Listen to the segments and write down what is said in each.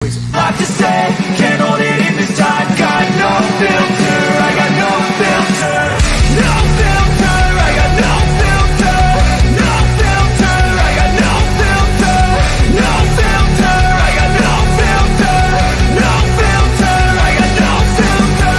Lot to say, can't hold it in this time. Got no filter, I got no filter. No filter, I got no filter. No filter, I got no filter. No filter, I got no filter. No filter, I got no filter.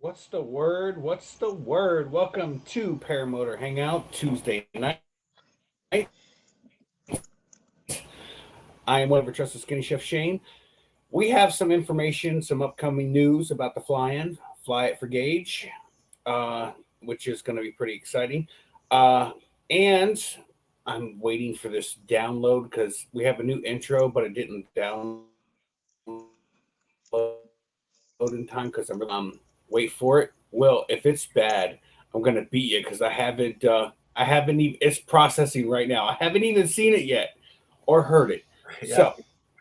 What's the word? What's the word? Welcome to Paramotor Hangout Tuesday night. I am whatever trusted skinny chef Shane. We have some information, some upcoming news about the fly-in, Fly It for Gauge, which is going to be pretty exciting. And I'm waiting for this download because we have a new intro, but it didn't download in time because I'm wait for it. Will, if it's bad, I'm gonna beat you because I haven't even. It's processing right now. I haven't even seen it yet or heard it. Yeah, So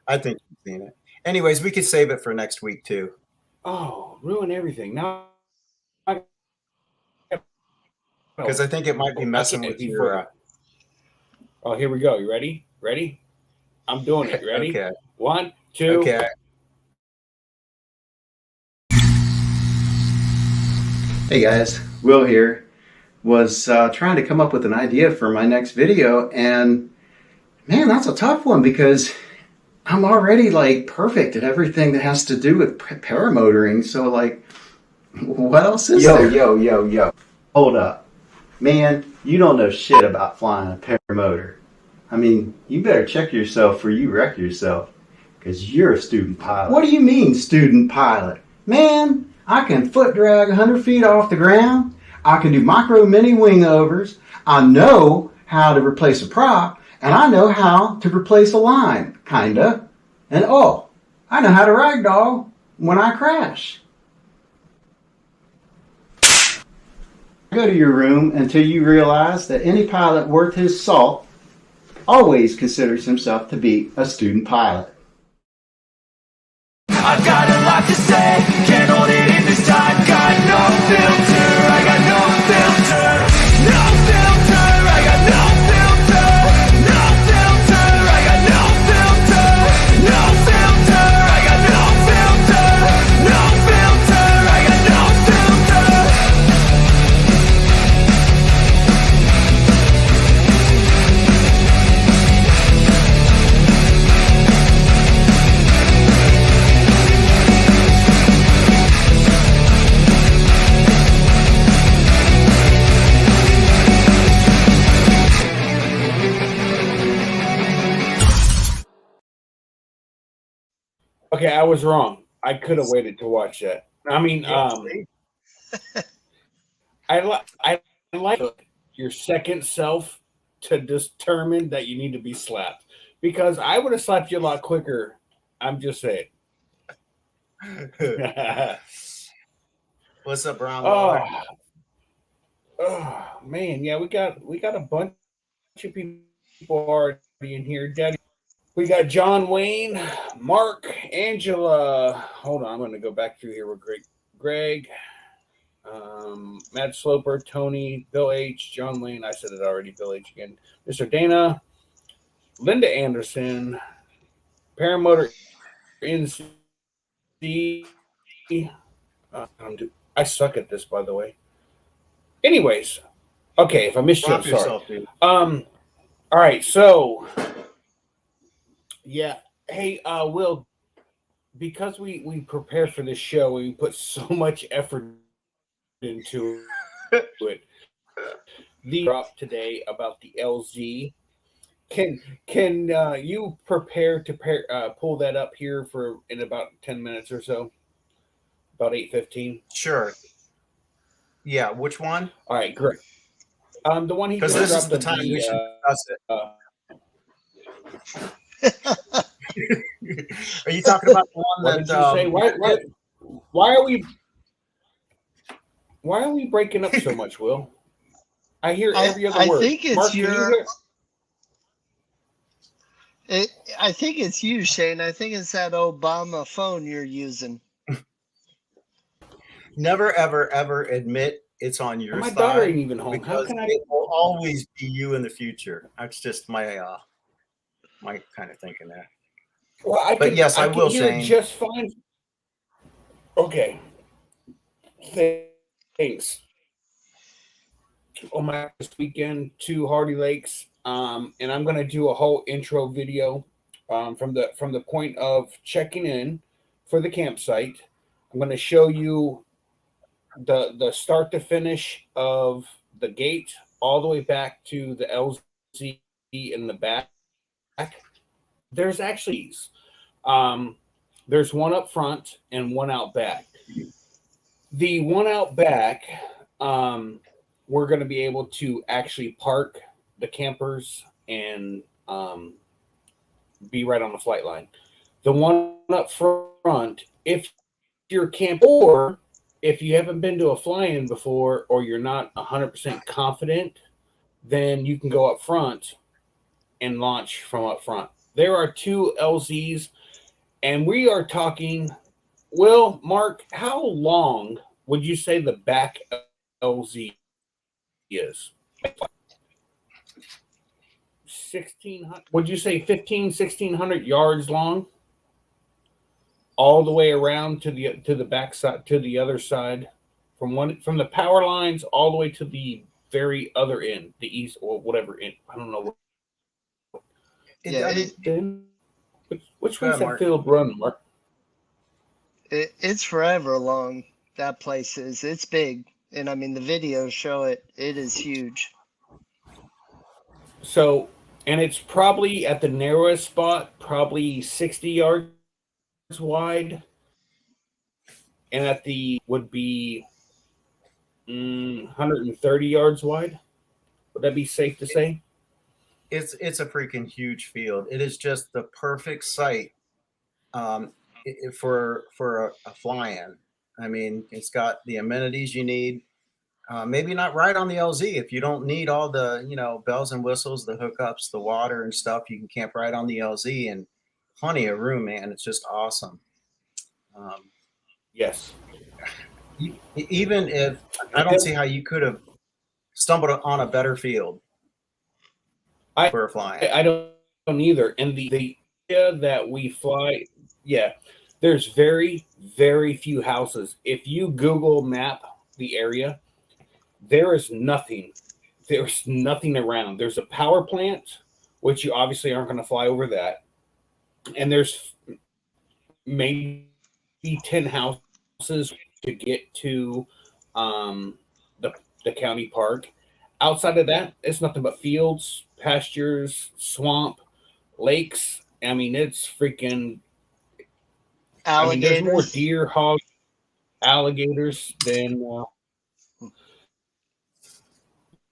I think you've seen it. Anyways, we could save it for next week too. Oh, ruin everything now. Because I think it might be messing with your. Oh, here we go. You ready? Ready? I'm doing it. Ready? Okay. 1, 2. Okay. Hey guys, Will here. Was trying to come up with an idea for my next video, and man, that's a tough one because I'm already like perfect at everything that has to do with paramotoring. So like, what else is there? Yo. Hold up. Man, you don't know shit about flying a paramotor. I mean, you better check yourself or you wreck yourself because you're a student pilot. What do you mean, student pilot? Man, I can foot drag 100 feet off the ground. I can do micro mini wing overs. I know how to replace a prop, and I know how to replace a line, kinda. And oh, I know how to ragdoll when I crash. Go to your room until you realize that any pilot worth his salt always considers himself to be a student pilot. I've got a lot to say, can't hold it in this time. Got no filter, I got no filter. No filter, I got no filter. No filter, I got no filter. No filter, I got no filter. No filter, I got no filter. Okay, I was wrong. I could have waited to watch that. I mean, I like your second self to determine that you need to be slapped because I would have slapped you a lot quicker. I'm just saying. What's up, Brown? Oh man, yeah, we got a bunch of people already in here. Daddy, we got John Wayne, Mark, Angela. Hold on, I'm going to go back through here with Greg, Matt Sloper, Tony, Bill H, John Wayne. I said it already. Bill H again. Mr. Dana, Linda Anderson, Paramotor NC. I suck at this, by the way. Anyways, okay, if I missed you, I'm sorry. Yourself, dude. All right, so yeah, hey, Will, because we prepare for this show, we put so much effort into it. The drop today about the LZ. Can you prepare to pull that up here for in about 10 minutes or so? About 8:15. Sure. Yeah, which one? All right, great. The one he Because just this is dropped the time we should discuss it. Are you talking about the one what that? did you say? Why are we? Why are we breaking up so much, Will? I hear every other I word. think it's Mark, can you your. hear? I think it's you, Shane. I think it's that Obama phone you're using. Never, ever, ever admit it's on your My daughter ain't side even home. How because can I? it will always be you in the future. That's just my kind of thinking there. Well, But yes, I I can will, hear it Shane. just fine. Okay. Thanks. On my this weekend to Hardy Lakes, and I'm gonna do a whole intro video from the point of checking in for the campsite. I'm gonna show you the start to finish of the gate all the way back to the LZ in the back. There's actually um, there's one up front and one out back. The one out back, um, we're going to be able to actually park the campers and be right on the flight line. The one up front, if you're camp or if you haven't been to a fly-in before or you're not 100% confident, then you can go up front and launch from up front. There are two LZs, and we are talking. Will, Mark, how long would you say the back LZ is? 1,600. Would you say 1,600 yards long? All the way around to the back side to the other side, from the power lines all the way to the very other end, the east or whatever end. I don't know. Yeah, Which Go one's ahead, that Mark. field run, Mark? it's forever long. That place is. It's big, and I mean the videos show it. It is huge. So, and it's probably at the narrowest spot, probably 60 yards wide, and at the would be 130 yards wide. Would that be safe to say? It's a freaking huge field. It is just the perfect site for a fly-in. I mean, it's got the amenities you need. Maybe not right on the LZ if you don't need all the bells and whistles, the hookups, the water and stuff. You can camp right on the LZ and plenty of room, man. It's just awesome. Um, Yes. Even if I And don't see then how you could have stumbled on a better field I for a fly-in. I don't either. And the area that we fly, yeah, there's very few houses. If you Google map the area, there is nothing. There's nothing around. There's a power plant, which you obviously aren't going to fly over that, and there's maybe 10 houses to get to um, the the county park. Outside of that, it's nothing but fields, pastures, swamp, lakes. I mean, it's freaking. I mean, there's more Alligators. deer, hogs, alligators than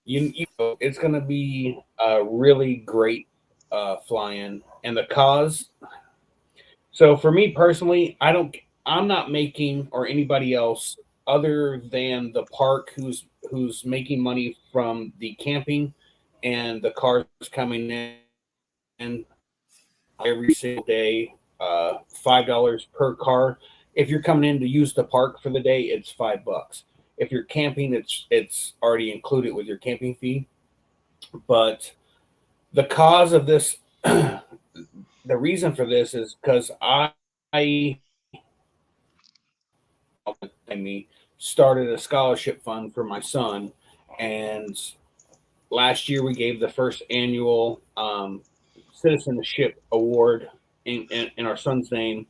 you know. It's going to be a really great fly-in, and the cause. So for me personally, I don't. I'm not making or anybody else other than the park who's making money from the camping and the cars coming in every single day. $5 per car. If you're coming in to use the park for the day, it's $5. If you're camping, it's already included with your camping fee. But the cause of this, the reason for this is because I me started a scholarship fund for my son, and last year we gave the first annual citizenship award in our son's name,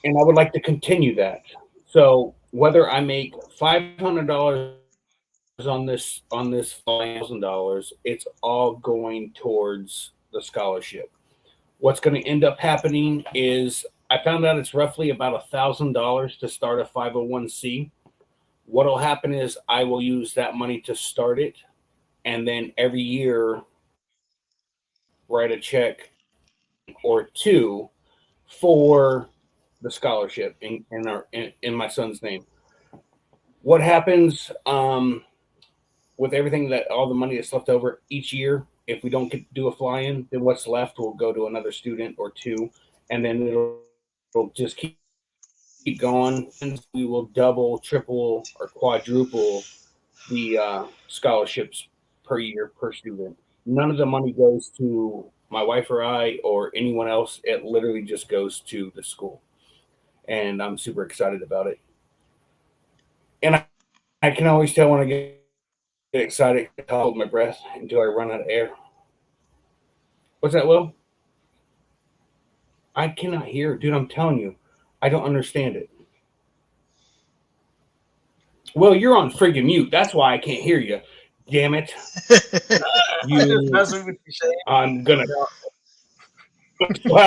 and I would like to continue that. So whether I make $500 on this $5,000, it's all going towards the scholarship. What's going to end up happening is I found out it's roughly about $1,000 to start a 501c. What'll happen is I will use that money to start it, and then every year write a check or two for the scholarship in my son's name. what happens with everything that all the money that's left over each year, if we don't get to do a fly-in, then what's left will go to another student or two, and then it'll just keep going. And we will double, triple, or quadruple the scholarships per year per student. None of the money goes to my wife or I or anyone else. It literally just goes to the school, and I'm super excited about it. And I can always tell when I get excited. I hold my breath until I run out of air. What's that, Will? I cannot hear, dude. I'm telling you, I don't understand it. Well, you're on friggin' mute. That's why I can't hear you. Damn it. I just You, messing with you, Shane. I'm gonna. No.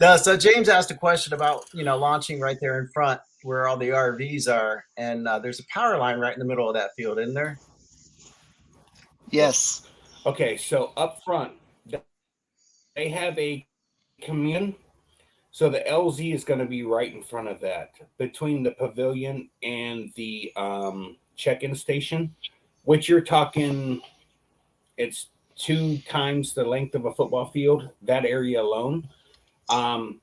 No, so James asked a question about launching right there in front where all the RVs are, and there's a power line right in the middle of that field, isn't there? Yes. Okay, so up front, they have a commune. So the LZ is going to be right in front of that, between the pavilion and the check-in station, which you're talking, it's 2 times the length of a football field. That area alone. Um,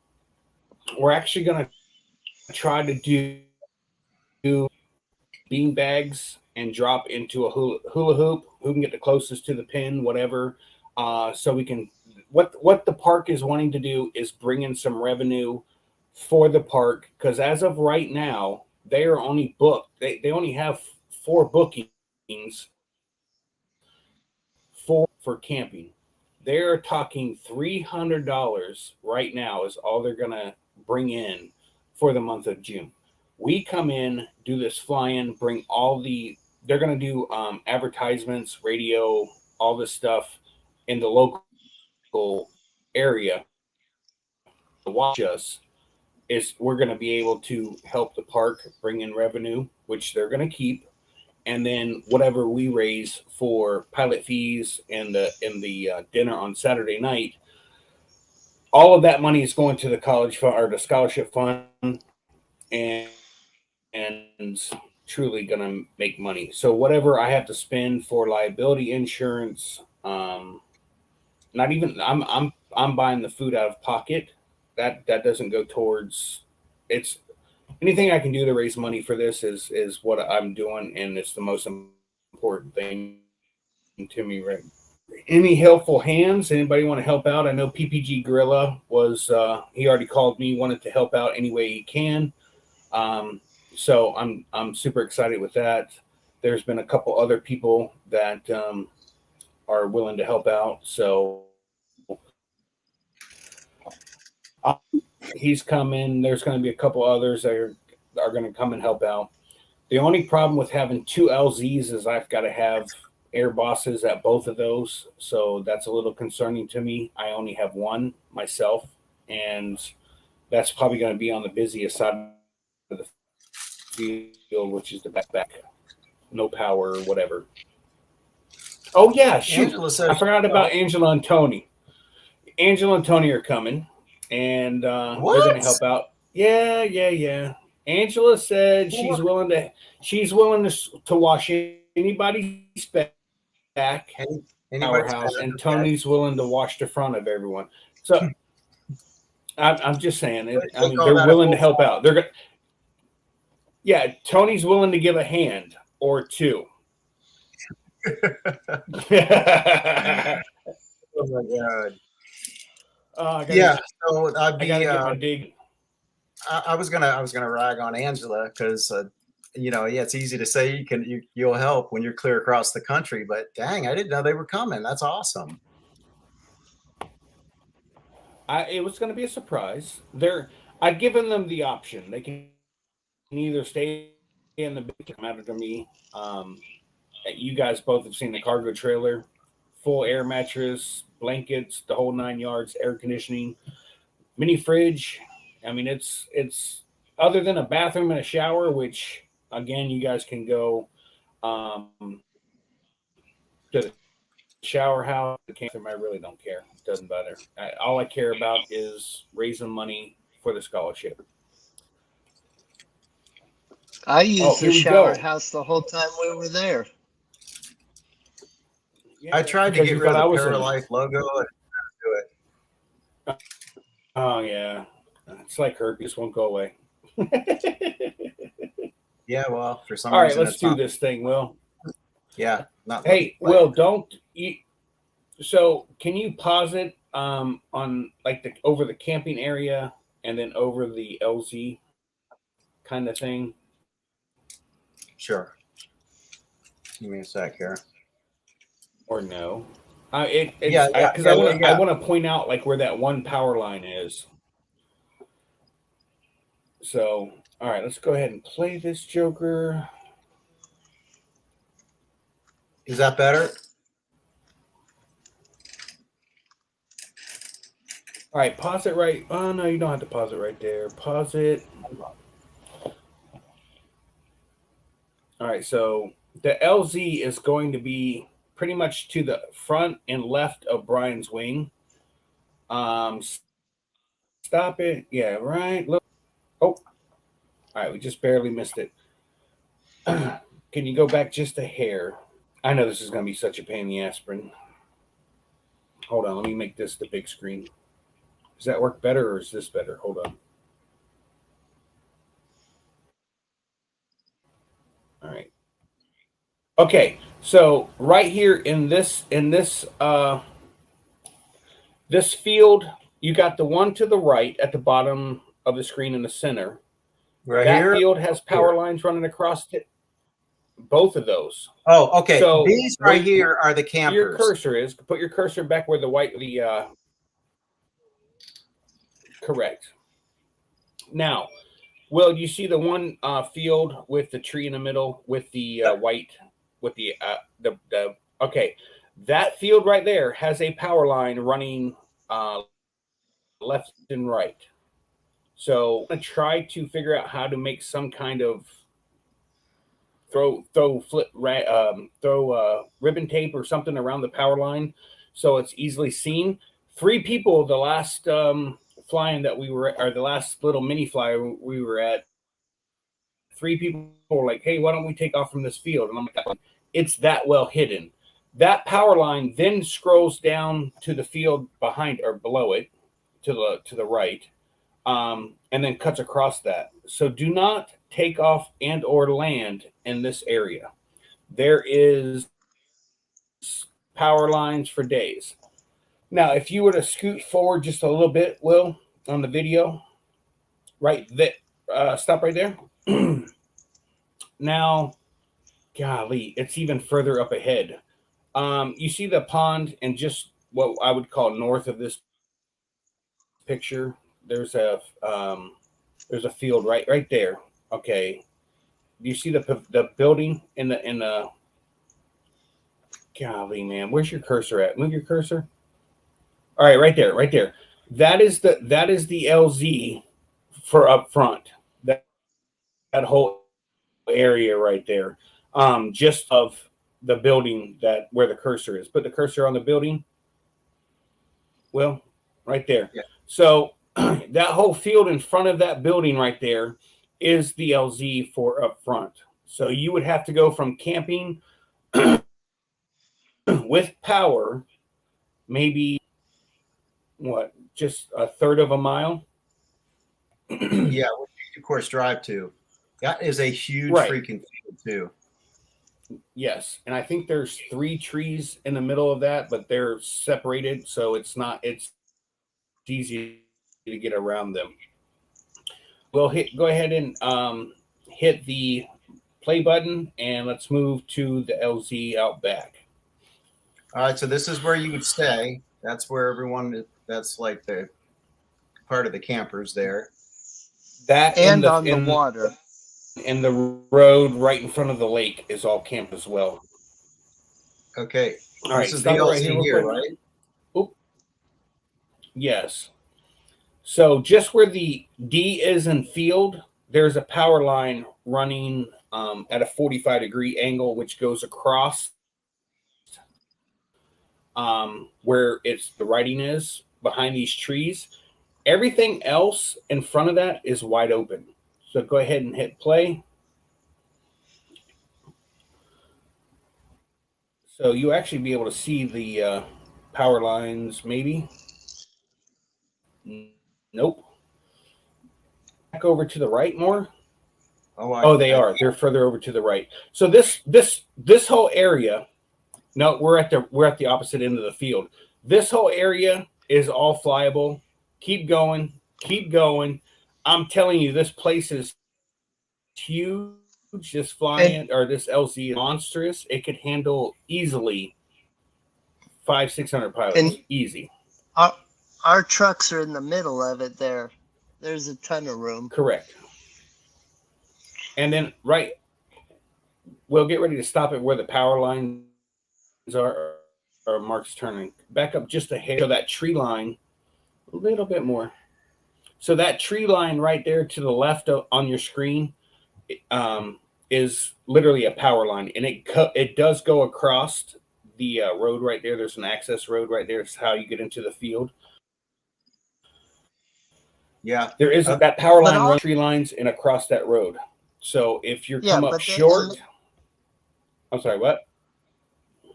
we're actually going to try to do bean bags and drop into a hula hoop. Who can get the closest to the pin, whatever. So we can. What the park is wanting to do is bring in some revenue for the park, because as of right now they are only booked. They only have 4 bookings for camping. They're talking $300 right now is all they're gonna bring in for the month of June. We come in, do this fly-in, bring all the. They're gonna do advertisements, radio, all this stuff in the local area to watch us. Is we're going to be able to help the park bring in revenue, which they're going to keep, and then whatever we raise for pilot fees and the dinner on Saturday night, all of that money is going to the college fund or the scholarship fund, and truly going to make money. So whatever I have to spend for liability insurance, not even I'm buying the food out of pocket. That doesn't go towards. It's anything I can do to raise money for this is what I'm doing, and it's the most important thing to me. Right? Any helpful hands? Anybody want to help out? I know PPG Gorilla was he already called me, wanted to help out any way he can. Um, so I'm super excited with that. There's been a couple other people that are willing to help out. So he's coming. There's going to be a couple others that are going to come and help out. The only problem with having 2 LZs is I've got to have air bosses at both of those. So that's a little concerning to me. I only have one myself, and that's probably going to be on the busiest side of the field, which is the back. No power or whatever. Oh, yeah, shoot. Angela says I forgot about Angela and Tony. Angela and Tony are coming, and they're going to help out. Yeah. Angela said she's willing to wash anybody's back our house, and Tony's willing to wash the front of everyone. So I'm just saying. I mean, they're willing to help out. They're gonna. Yeah, Tony's willing to give a hand or two. Oh my God. Yeah. So I gotta get my dig. I was gonna rag on Angela because it's easy to say you'll help when you're clear across the country, but dang, I didn't know they were coming. That's awesome. It was going to be a surprise. I'd given them the option. They can either stay in the big matter to me. You guys both have seen the cargo trailer, full air mattress, blankets, the whole 9 yards, air conditioning, mini fridge. I mean, it's other than a bathroom and a shower, which again you guys can go to the shower house. The bathroom, I really don't care. It doesn't matter. All I care about is raising money for the scholarship. I used here the we shower go. house the whole time we were there. Yeah, I tried to because get you rid thought of I the was in it. Paralife logo and do it. Oh yeah, it's like herpes, just won't go away. Yeah, well, for some All right, reason let's it's do not. this thing, Will. Yeah, not looking Hey, like. Will, don't you? So, can you pause it on like the over the camping area and then over the LZ kind of thing? Sure. Give me a sec here. Or no? Yeah, It's yeah, because yeah, yeah, I yeah. want to point out like where that one power line is. So, all right, let's go ahead and play this Joker. Is that better? All right, pause it right. Oh no, you don't have to pause it right there. Pause it. All right, so the LZ is going to be pretty much to the front and left of Brian's wing. Stop it. Yeah, right. Look. Oh, all right, we just barely missed it. Can you go back just a hair? I know this is going to be such a pain in the aspirin. Hold on, let me make this the big screen. Does that work better or is this better? Hold on. All right. Okay, so right here in this field, you got the one to the right at the bottom of the screen in the center. Right That here? field has power lines running across it. Both of those. Oh, okay. So These where right here are the your campers. cursor is, put your cursor back where the correct. Now, Will, you see the one field with the tree in the middle with the white with the okay, that field right there has a power line running left and right. So I'm gonna try to figure out how to make some kind of throw ribbon tape or something around the power line so it's easily seen. 3 people the last flying that we were or the last little mini fly we were at, 3 people were like, hey, why don't we take off from this field? And I'm like, it's that well hidden. That power line then scrolls down to the field behind or below it to the right, and then cuts across that. So do not take off and or land in this area. There is power lines for days. Now, if you were to scoot forward just a little bit, Will, on the video, right there, stop right there. Now, golly, it's even further up ahead. You see the pond, and just what I would call north of this picture, there's a field right there. Okay, do you see the building in the golly, man, where's your cursor at? Move your cursor. All right, right there. That is the LZ for up front. That whole area right there. Just of the building that where the cursor is. Put the cursor on the building. Well, right there. Yeah. So that whole field in front of that building right there is the LZ for up front. So you would have to go from camping with power, maybe what, just a third of a mile. Yeah, which of course drive to. That is a huge Right. freaking field too. Yes, and I think there's 3 trees in the middle of that, but they're separated, so it's easy to get around them. We'll go ahead and hit the play button, and let's move to the LZ out back. All right, so this is where you would stay. That's where everyone. That's like the part of the campers there. That And on the water. And the road right in front of the lake is all camp as well. Okay. All right, this is the stop it LC right here, quick. right? Oop. Yes. So just where the D is in field, there's a power line running at a 45-degree angle, which goes across where the writing is behind these trees. Everything else in front of that is wide open. So go ahead and hit play. So you actually be able to see the power lines, maybe. Nope. Back over to the right more. Oh, they are. They're further over to the right. So this whole area. No, we're at the opposite end of the field. This whole area is all flyable. Keep going. Keep going. I'm telling you, this place is huge. This flying or this LZ is monstrous. It could handle easily 500-600 pilots. And easy. Our trucks are in the middle of it there. There's a ton of room. Correct. And then we'll get ready to stop it where the power lines are, or Mark's turning. Back up just a hair. So that tree line, a little bit more. So that tree line right there to the left on your screen is literally a power line. And it does go across the road right there. There's an access road right there. It's how you get into the field. Yeah. There is that power line runs tree lines and across that road. So if you're come up short, I'm sorry, what?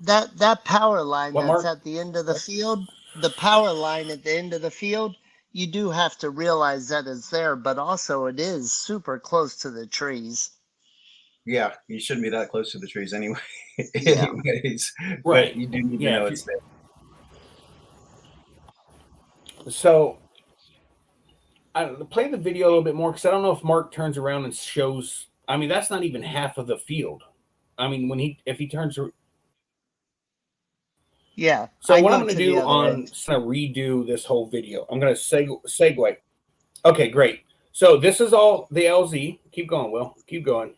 That power line What, that's Mark? at the end of the field, the power line at the end of the field, you do have to realize that it's there, but also it is super close to the trees. Yeah, you shouldn't be that close to the trees anyway. Yeah. Anyways, Right. But you do need to know it's there. So I play the video a little bit more because I don't know if Mark turns around and shows. I mean, that's not even half of the field. I mean, if he turns. Yeah. So what I'm going to do I'm going to redo this whole video. I'm going to segue. Okay, great. So this is all the LZ. Keep going, Will. Keep going.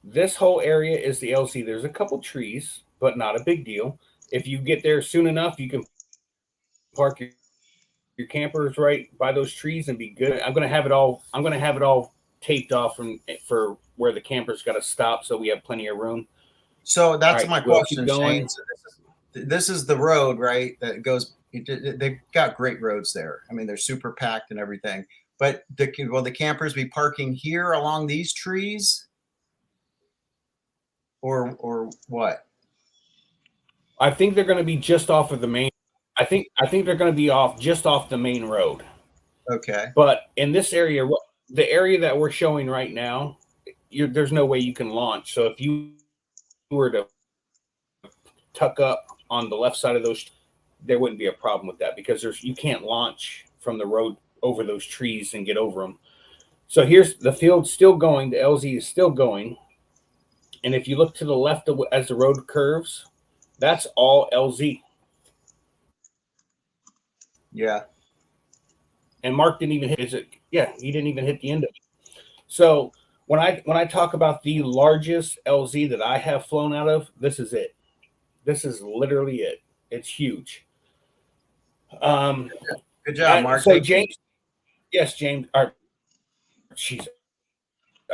This whole area is the LZ. There's a couple trees, but not a big deal. If you get there soon enough, you can park your campers right by those trees and be good. I'm going to have it all taped off for where the campers got to stop, so we have plenty of room. So that's my question, Shane. So this is the road, right? That goes. They've got great roads there. I mean, they're super packed and everything. But will the campers be parking here along these trees, or what? I think they're going to be just off of the main. I think they're going to be just off the main road. Okay. But in this area, the area that we're showing right now, there's no way you can launch. So if you were to tuck up on the left side of those, there wouldn't be a problem with that because you can't launch from the road over those trees and get over them. So here's the field still going. The LZ is still going. And if you look to the left as the road curves, that's all LZ. Yeah. And Mark didn't even hit he didn't even hit the end of it. So when I talk about the largest LZ that I have flown out of, this is it. This is literally it. It's huge. Good job, Mark. So James, yes, James. I'm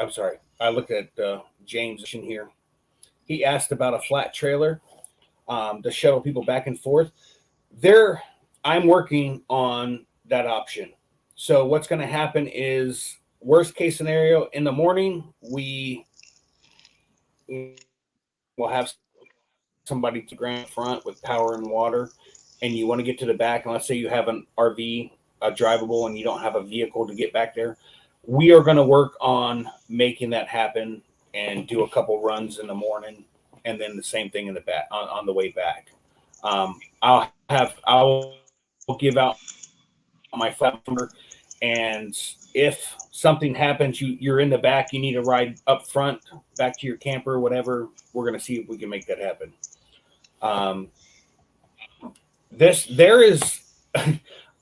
sorry. I looked at James in here. He asked about a flat trailer to shuttle people back and forth. I'm working on that option. So what's going to happen is, worst case scenario, in the morning, we will have somebody to ground front with power and water, and you want to get to the back, and let's say you have an RV, a drivable, and you don't have a vehicle to get back there. We are going to work on making that happen and do a couple runs in the morning, and then the same thing in the back on the way back. I'll give out my phone number, and if something happens, you're in the back, you need to ride up front back to your camper, whatever, we're going to see if we can make that happen.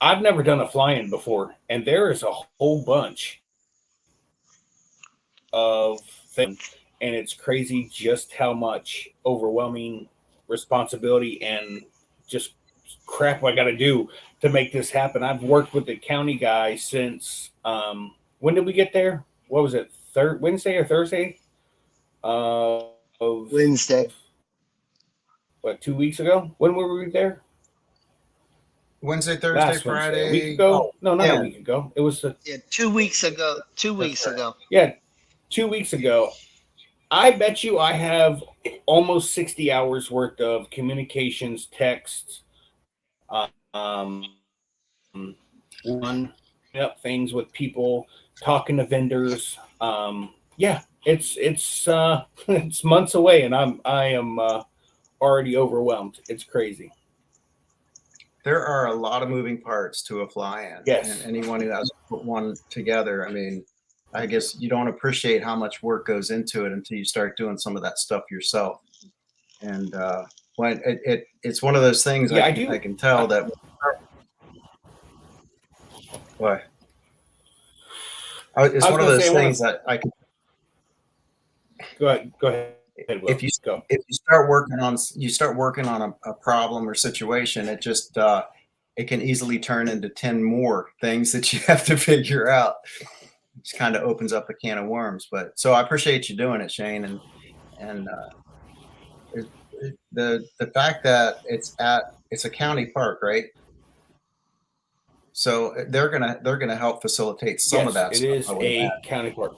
I've never done a fly-in before, and there is a whole bunch of things, and it's crazy just how much overwhelming responsibility and just crap I got to do to make this happen. I've worked with the county guy since when did we get there? What was it? Wednesday or Thursday? Wednesday. What, 2 weeks ago? When were we there? Wednesday, Thursday, Friday. A week ago? No, not a week ago. It was 2 weeks ago. 2 weeks ago. Yeah, 2 weeks ago. I bet you I have almost 60 hours worth of communications, texts, one up things with people, talking to vendors. Yeah, it's it's months away, and I am already overwhelmed. It's crazy. There are a lot of moving parts to a fly-in, and Yes. anyone who has put one together, I mean, I guess you don't appreciate how much work goes into it until you start doing some of that stuff yourself. And when it's one of those things Yeah, I I do. can tell that what I it's was one of gonna say those I want things to that I can go ahead. Go ahead, if Will. you Go. if you start working on a problem or situation, it just it can easily turn into 10 more things that you have to figure out. It just kind of opens up a can of worms. But so I appreciate you doing it, Shane, and the fact that it's a county park, right? So they're gonna help facilitate some of Yes, that it stuff, I is would a imagine. county park.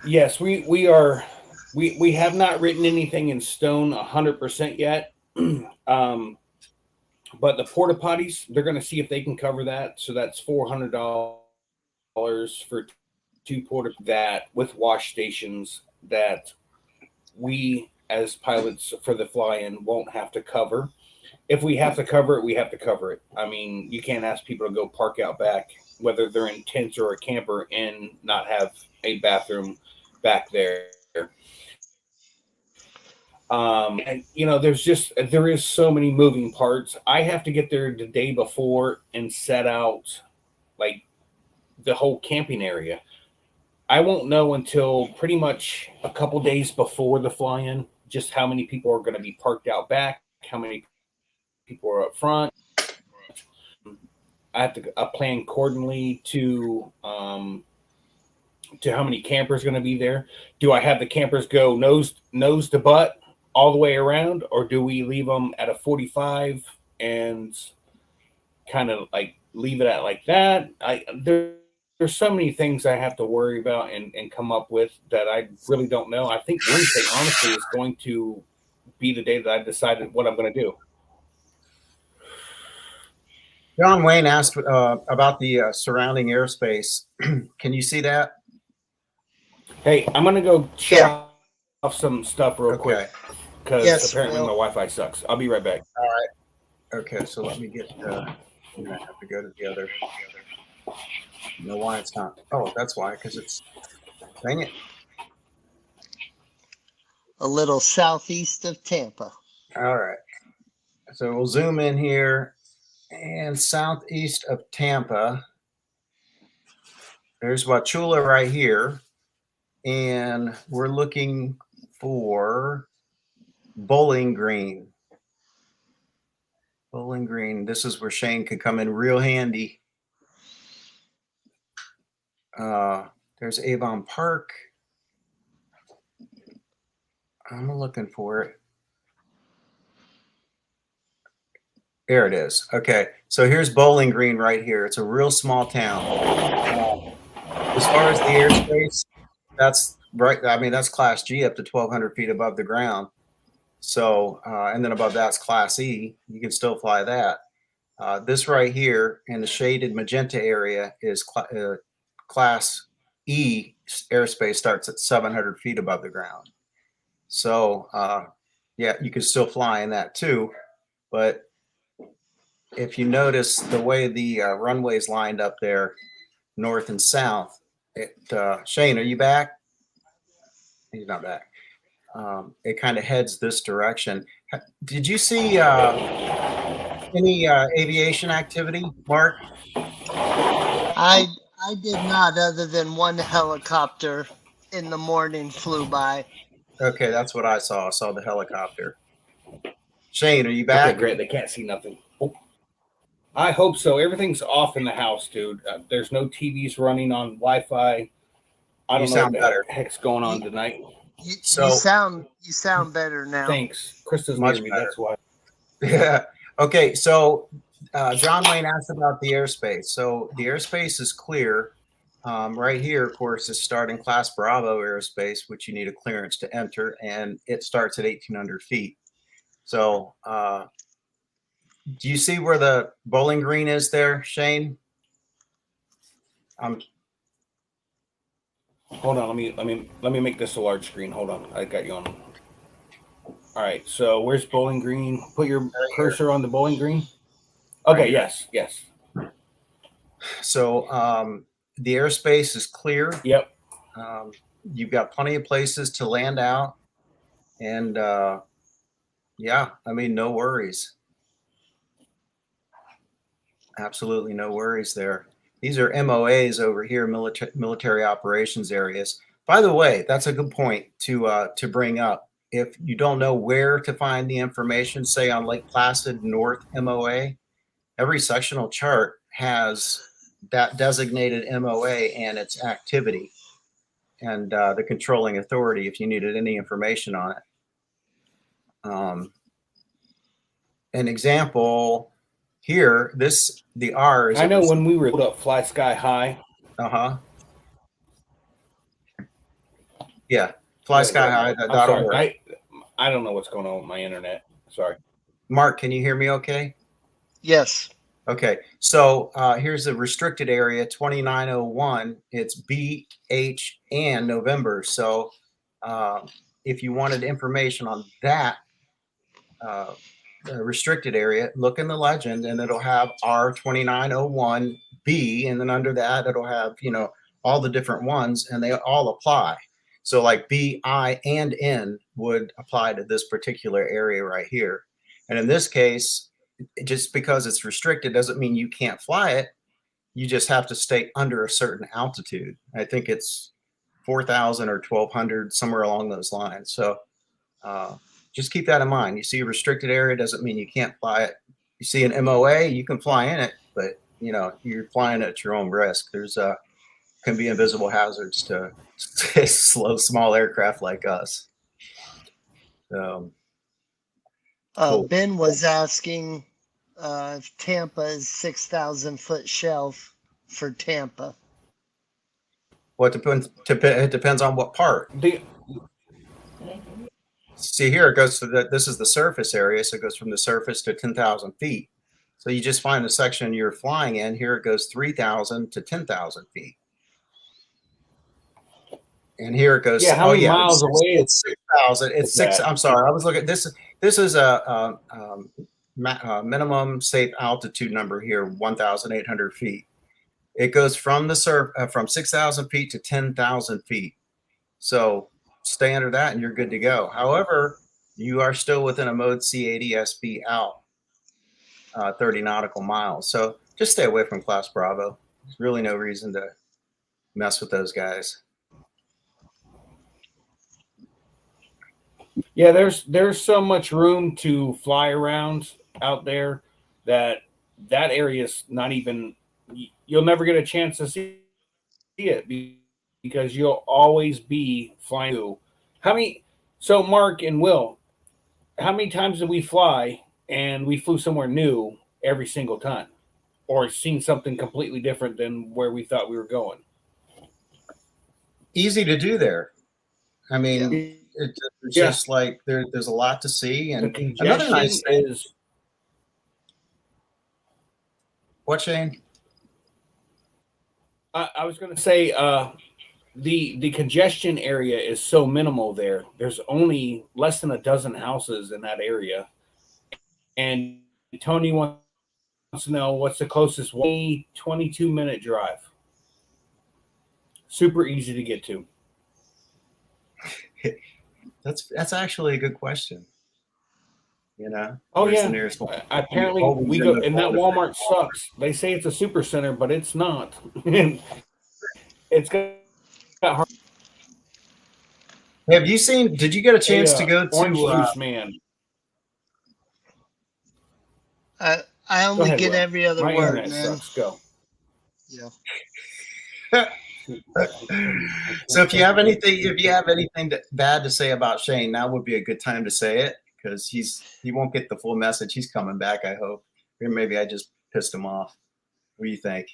Yes, we are. We have not written anything in stone 100% yet. um, but the porta potties, they're going to see if they can cover that. So that's $400 for two porta that with wash stations that we as pilots for the fly-in won't have to cover. If we have to cover it, we have to cover it. I mean, you can't ask people to go park out back, whether they're in tents or a camper, and not have a bathroom back there. And there is so many moving parts. I have to get there the day before and set out like the whole camping area. I won't know until pretty much a couple days before the fly-in just how many people are going to be parked out back, how many people are up front. I have to plan accordingly to how many campers going to be there. Do I have the campers go nose to butt all the way around, or do we leave them at a 45 and kind of like leave it at like that? There's so many things I have to worry about and come up with that I really don't know. I think Wednesday, honestly, is going to be the day that I decided what I'm going to do. John Wayne asked about the surrounding airspace. Can you see that? Hey, I'm going to go shut Yeah. off some stuff real quick Okay. because Yes, apparently my Will. Wi-Fi sucks. I'll be right back. All right. Okay. So let me get. I'm gonna have to go to the other. You know why it's not? Oh, that's why. Because it's. Dang it. A little southeast of Tampa. All right. So we'll zoom in here, and southeast of Tampa. There's Wauchula right here, and we're looking for Bowling Green. Bowling Green. This is where Shane could come in real handy. There's Avon Park. I'm looking for it. There it is. Okay, so here's Bowling Green right here. It's a real small town. As far as the airspace, that's right. I mean, that's Class G up to 1,200 feet above the ground. So, and then above that's Class E. You can still fly that. This right here in the shaded magenta area is Class E airspace starts at 700 feet above the ground. So, yeah, you can still fly in that too. But if you notice the way the runways lined up there, north and south, Shane, are you back? He's not back. It kind of heads this direction. Did you see any aviation activity, Mark? I I did not, other than one helicopter in the morning flew by. Okay, that's what I saw. I saw the helicopter. Shane, are you Okay, back? great. They can't see nothing. Oh, I hope so. Everything's off in the house, dude. There's no TVs running on Wi-Fi. I You don't know what sound the better. heck's going on You, tonight. So you sound better now. Thanks. Krista's near much me. better. That's why. Yeah. Okay. So John Wayne asked about the airspace. So the airspace is clear. Right here, of course, is starting Class Bravo airspace, which you need a clearance to enter, and it starts at 1,800 feet. So, do you see where the bowling green is there, Shane? Hold on, let me make this a large screen. Hold on, I got you on. All right, so where's Bowling Green? Put your cursor on the Bowling Green. Okay, Right. yes, yes. So the airspace is clear. Yep. You've got plenty of places to land out, and yeah, I mean, no worries. Absolutely no worries there. These are MOAs over here, military operations areas. By the way, that's a good point to bring up. If you don't know where to find the information, say on Lake Placid North MOA, every sectional chart has that designated MOA and its activity and the controlling authority if you needed any information on it. An example here, the R is. I know when we were up Fly Sky High. Yeah, Fly Sky High. I'm sorry. I don't know what's going on with my internet. Sorry. Mark, can you hear me okay? Yes. Okay, so here's the restricted area, 2901. It's B, H, and November. So if you wanted information on that restricted area, look in the legend and it'll have R2901B. And then under that, it'll have, all the different ones and they all apply. So like B, I, and N would apply to this particular area right here. And in this case, just because it's restricted doesn't mean you can't fly it. You just have to stay under a certain altitude. I think it's 4,000 or 1,200, somewhere along those lines. So just keep that in mind. You see a restricted area doesn't mean you can't fly it. You see an MOA, you can fly in it, but you're flying at your own risk. There's can be invisible hazards to slow small aircraft like us. Cool. Ben was asking if Tampa is 6,000 foot shelf for Tampa. Well, it depends on what part. See here, it goes to this is the surface area, so it goes from the surface to 10,000 feet. So you just find the section you're flying in. Here it goes 3,000 to 10,000 feet. And here it goes. Yeah, how many miles away? It's 6,000. It's six. I'm sorry, I was looking at this. This is a minimum safe altitude number here, 1,800 feet. It goes from the from 6,000 feet to 10,000 feet. So stay under that and you're good to go. However, you are still within a mode C80 SB out 30 nautical miles. So just stay away from Class Bravo. There's really no reason to mess with those guys. Yeah, there's so much room to fly around out there that area is not even, you'll never get a chance to see it because you'll always be flying. So Mark and Will, how many times did we fly and we flew somewhere new every single time or seen something completely different than where we thought we were going? Easy to do there. I mean, it's just like there's a lot to see. And another nice thing is, what, Shane? I was going to say the congestion area is so minimal there. There's only less than a dozen houses in that area. And Tony wants to know what's the closest 22-minute drive. Super easy to get to. That's actually a good question. Oh yeah. Apparently we go, and that Walmart sucks. They say it's a super center, but it's not. It's got hard. Have you seen? Did you get a chance to go to Orange Juice Man? I only get every other My word, internet man. sucks. Go. Yeah. So if you have anything bad to say about Shane, now would be a good time to say it because he won't get the full message. He's coming back, I hope. Or maybe I just pissed him off. What do you think?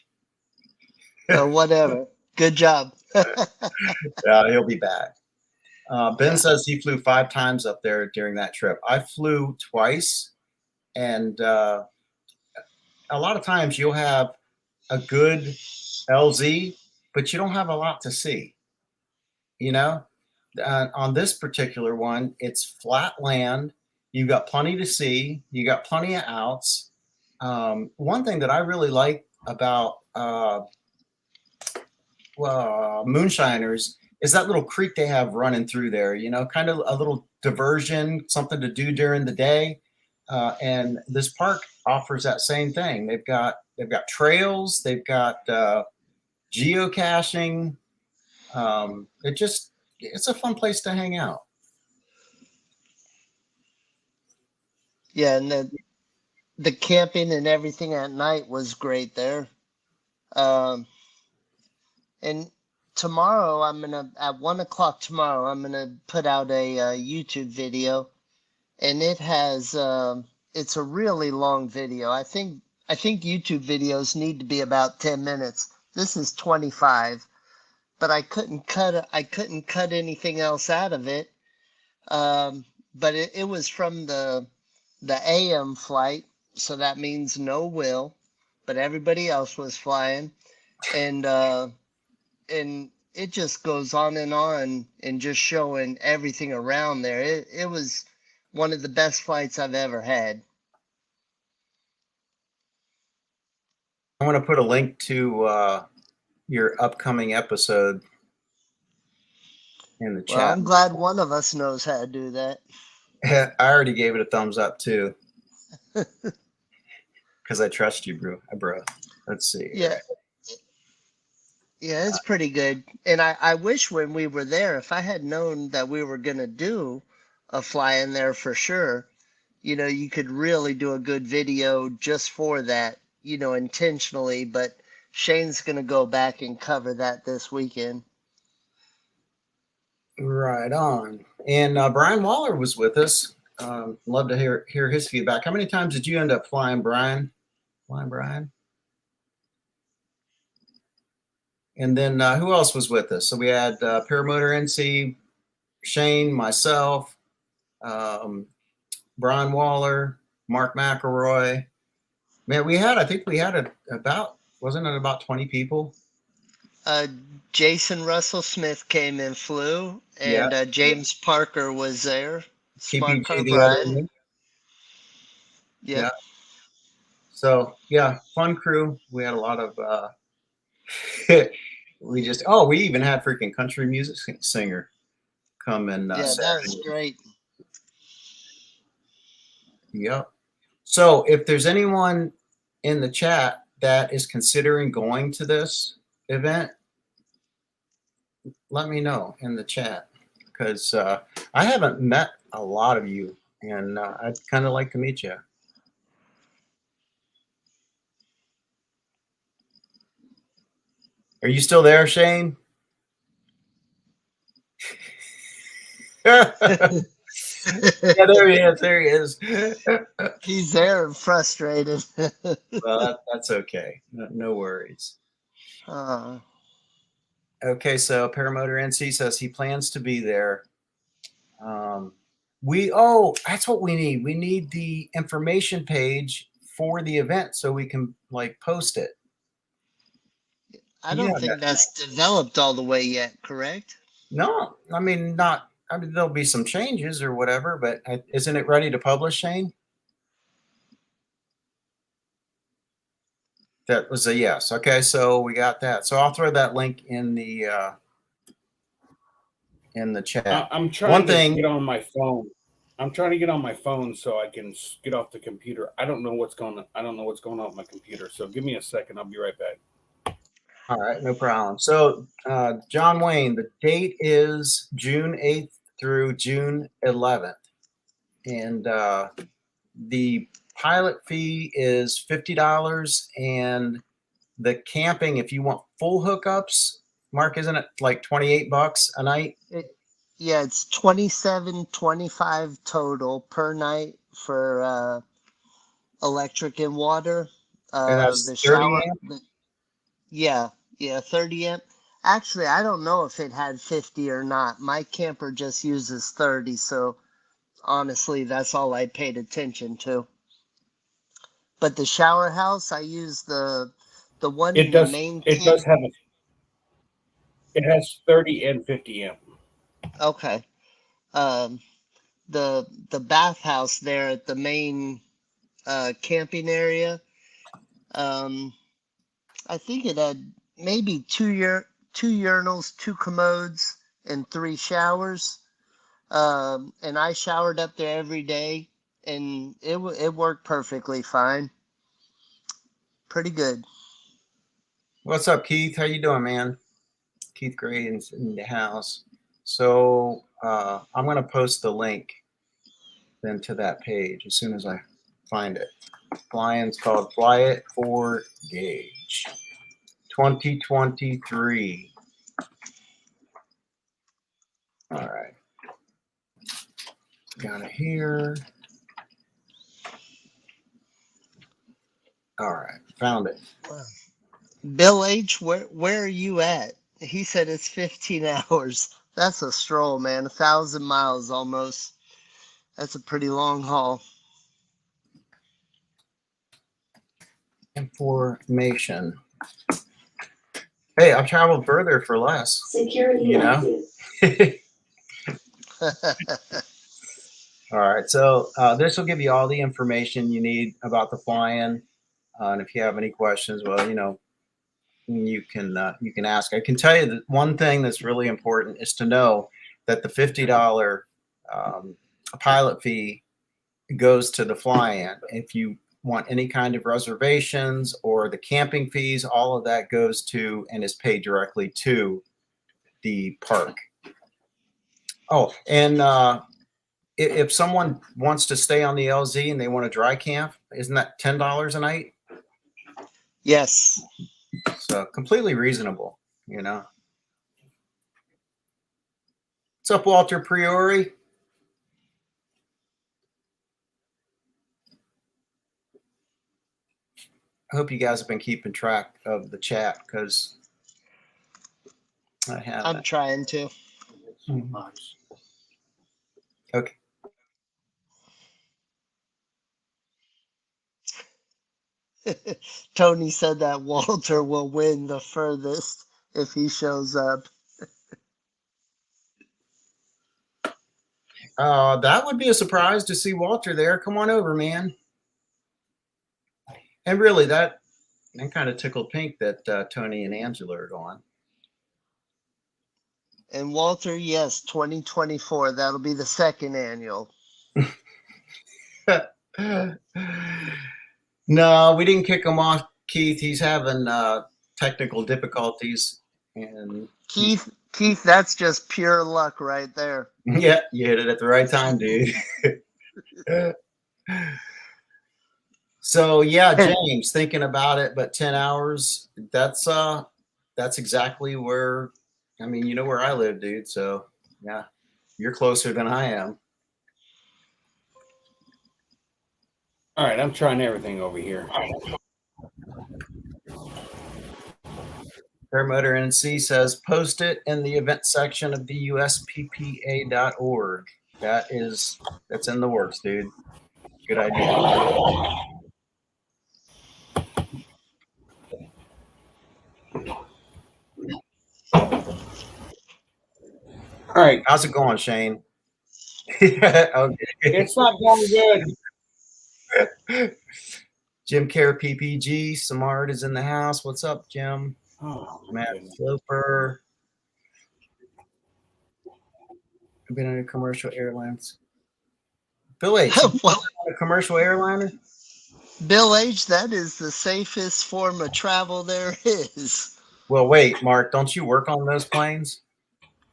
Whatever. Good job. Yeah, he'll be back. Ben Yeah. says he flew 5 times up there during that trip. I flew twice, and a lot of times you'll have a good LZ, but you don't have a lot to see. You know, on this particular one, it's flat land. You've got plenty to see. You got plenty of outs. One thing that I really like about Moonshiners is that little creek they have running through there. You know, kind of a little diversion, something to do during the day. And this park offers that same thing. They've got trails. They've got geocaching. It's a fun place to hang out. Yeah, and the camping and everything at night was great there. Um, and tomorrow at 1 o'clock tomorrow I'm gonna put out a YouTube video, and it's a really long video. I think YouTube videos need to be about 10 minutes. This is 25, but I couldn't cut anything else out of it. But it was from the AM flight, so that means no Will, but everybody else was flying, and and it just goes on and just showing everything around there. It was one of the best flights I've ever had. I want to put a link to your upcoming episode in the Well, chat. I'm glad one of us knows how to do that. I already gave it a thumbs up too, because I trust you, bro. Let's see. Yeah, yeah, it's pretty good. And I wish when we were there, if I had known that we were gonna do a fly in there for sure, you could really do a good video just for that, intentionally. But Shane's gonna go back and cover that this weekend. Right on. And Brian Waller was with us. Love to hear his feedback. How many times did you end up flying, Brian? Flying, Brian. And then who else was with us? So we had Paramotor NC, Shane, myself, Brian Waller, Mark McElroy. Man, I think we had wasn't it about 20 people? Uh, Jason Russell Smith came and flew, Yeah. and James Parker was there. Smart TPG, Car the other Brian. one. Yep. Yeah. So yeah, fun crew. We had a lot of we even had freaking country music singer come and Yeah, that Saturday. was great. Yep. So if there's anyone in the chat that is considering going to this event, let me know in the chat, because I haven't met a lot of you, and I'd kind of like to meet you. Are you still there, Shane? Yeah, there he is. There he is. He's there and frustrated. Well, that's okay. No worries. uh, Okay, so Paramotor NC says he plans to be there. That's what we need. We need the information page for the event so we can post it. I don't think that's developed all the way yet, correct? No, I mean not. I mean there'll be some changes or whatever, but isn't it ready to publish, Shane? That was a yes. Okay, so we got that. So I'll throw that link in the chat. I'm trying to get on my phone. I'm trying to get on my phone so I can get off the computer. I don't know what's going on. I don't know what's going on with my computer. So give me a second. I'll be right back. All right, no problem. So, John Wayne, the date is June 8th through June 11th. And the pilot fee is $50. And the camping, if you want full hookups, Mark, isn't it like $28 a night? Yeah, it's 27, 25 total per night for electric and water. And that's The 30 shower. amp? Yeah, 30 amp. Actually, I don't know if it had 50 or not. My camper just uses 30, so honestly, that's all I paid attention to. But the shower house, I use the one It in the does. main It camp. does have a. It has 30 and 50 amp. Okay. Um, the bathhouse there at the main camping area. Um, I think it had maybe two urinals, two commodes, and three showers. And I showered up there every day, and it worked perfectly fine. Pretty good. What's up, Keith? How you doing, man? Keith Gray is in the house. So I'm going to post the link then to that page as soon as I find it. Flying's called Fly It for Gauge 2023. All right. Got it here. All right. Found it. Bill H, where are you at? He said it's 15 hours. That's a stroll, man. 1,000 miles almost. That's a pretty long haul. Information. Hey, I've traveled further for less. Security You know? All right, so this will give you all the information you need about the fly-in, and if you have any questions, well, you know, you can ask. I can tell you that one thing that's really important is to know that the $50 pilot fee goes to the fly-in. If you want any kind of reservations or the camping fees, all of that goes to and is paid directly to the park. Oh, and if someone wants to stay on the LZ and they want to dry camp, isn't that $10 a night? Yes. So completely reasonable, you know. What's up, Walter Priori? I hope you guys have been keeping track of the chat because I haven't. I'm trying to. Okay. Tony said that Walter will win the furthest if he shows up. That would be a surprise to see Walter there. Come on over, man. And really, that kind of tickled pink that Tony and Angela are gone. And Walter, yes, 2024. That'll be the second annual. No, we didn't kick him off, Keith. He's having technical difficulties. And Keith, that's just pure luck right there. yeah, you hit it at the right time, dude. So yeah, James, thinking about it, but 10 hours, that's exactly where, I mean, you know where I live, dude. So yeah, you're closer than I am. All right, I'm trying everything over here. Paramotor NC says, post it in the event section of the usppa.org. That's in the works, dude. Good idea. All right, How's it going, Shane? Okay. it's not going good. Jim Care PPG, Samard is in the house. What's up, Jim? Oh, Matt Sloper. I've been on a commercial airlines. Bill H, Well, on a commercial airliner? Bill H, that is the safest form of travel there is. Well, wait, Mark, don't you work on those planes?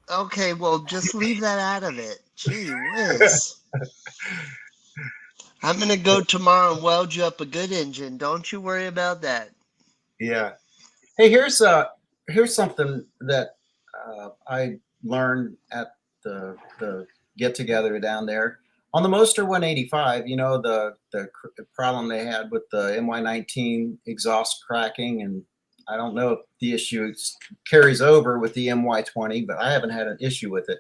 Okay, well, just leave that out of it. Gee whiz. I'm going to go tomorrow and weld you up a good engine. Don't you worry about that. Yeah. Hey, here's something that I learned at the get together down there on the Moster 185. You know the problem they had with the MY19 exhaust cracking, and I don't know if the issue carries over with the MY20, but I haven't had an issue with it.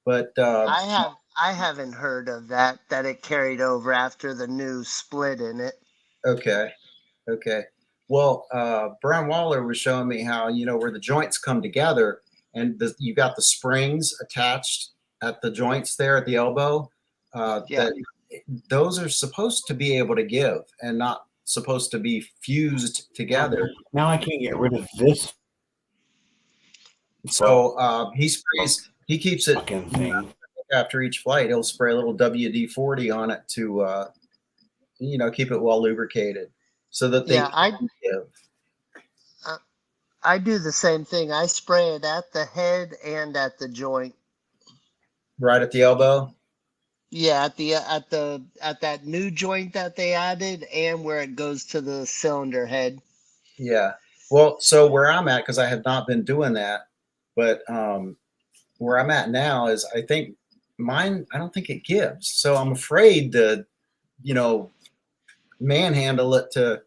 But I haven't heard of that it carried over after the new split in it. okay. Well, Brian Waller was showing me how, where the joints come together and you got the springs attached at the joints there at the elbow. Yeah. That those are supposed to be able to give and not supposed to be fused together. Now I can't get rid of this So he keeps it fucking thing. after each flight. He'll spray a little WD-40 on it to, keep it well lubricated so that they can give. I do the same thing. I spray it at the head and at the joint. Right at the elbow. Yeah, at that new joint that they added, and where it goes to the cylinder head. Yeah. Well, so where I'm at, because I have not been doing that, but where I'm at now is I think mine, I don't think it gives. So I'm afraid to, manhandle it to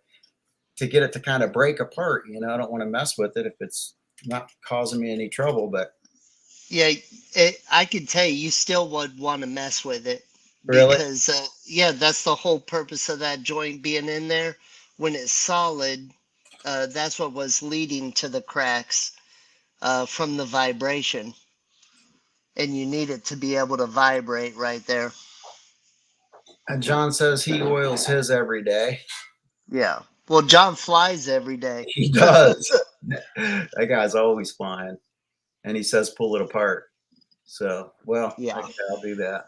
get it to kind of break apart. I don't want to mess with it if it's not causing me any trouble, but Yeah, I could tell you still would want to mess with it. Really? Because, that's the whole purpose of that joint being in there. When it's solid, that's what was leading to the cracks from the vibration. And you need it to be able to vibrate right there. John says he oils his every day. Yeah. Well, John flies every day. He does. That guy's always flying. And he says pull it apart. So, well, Yeah. okay, I'll do that.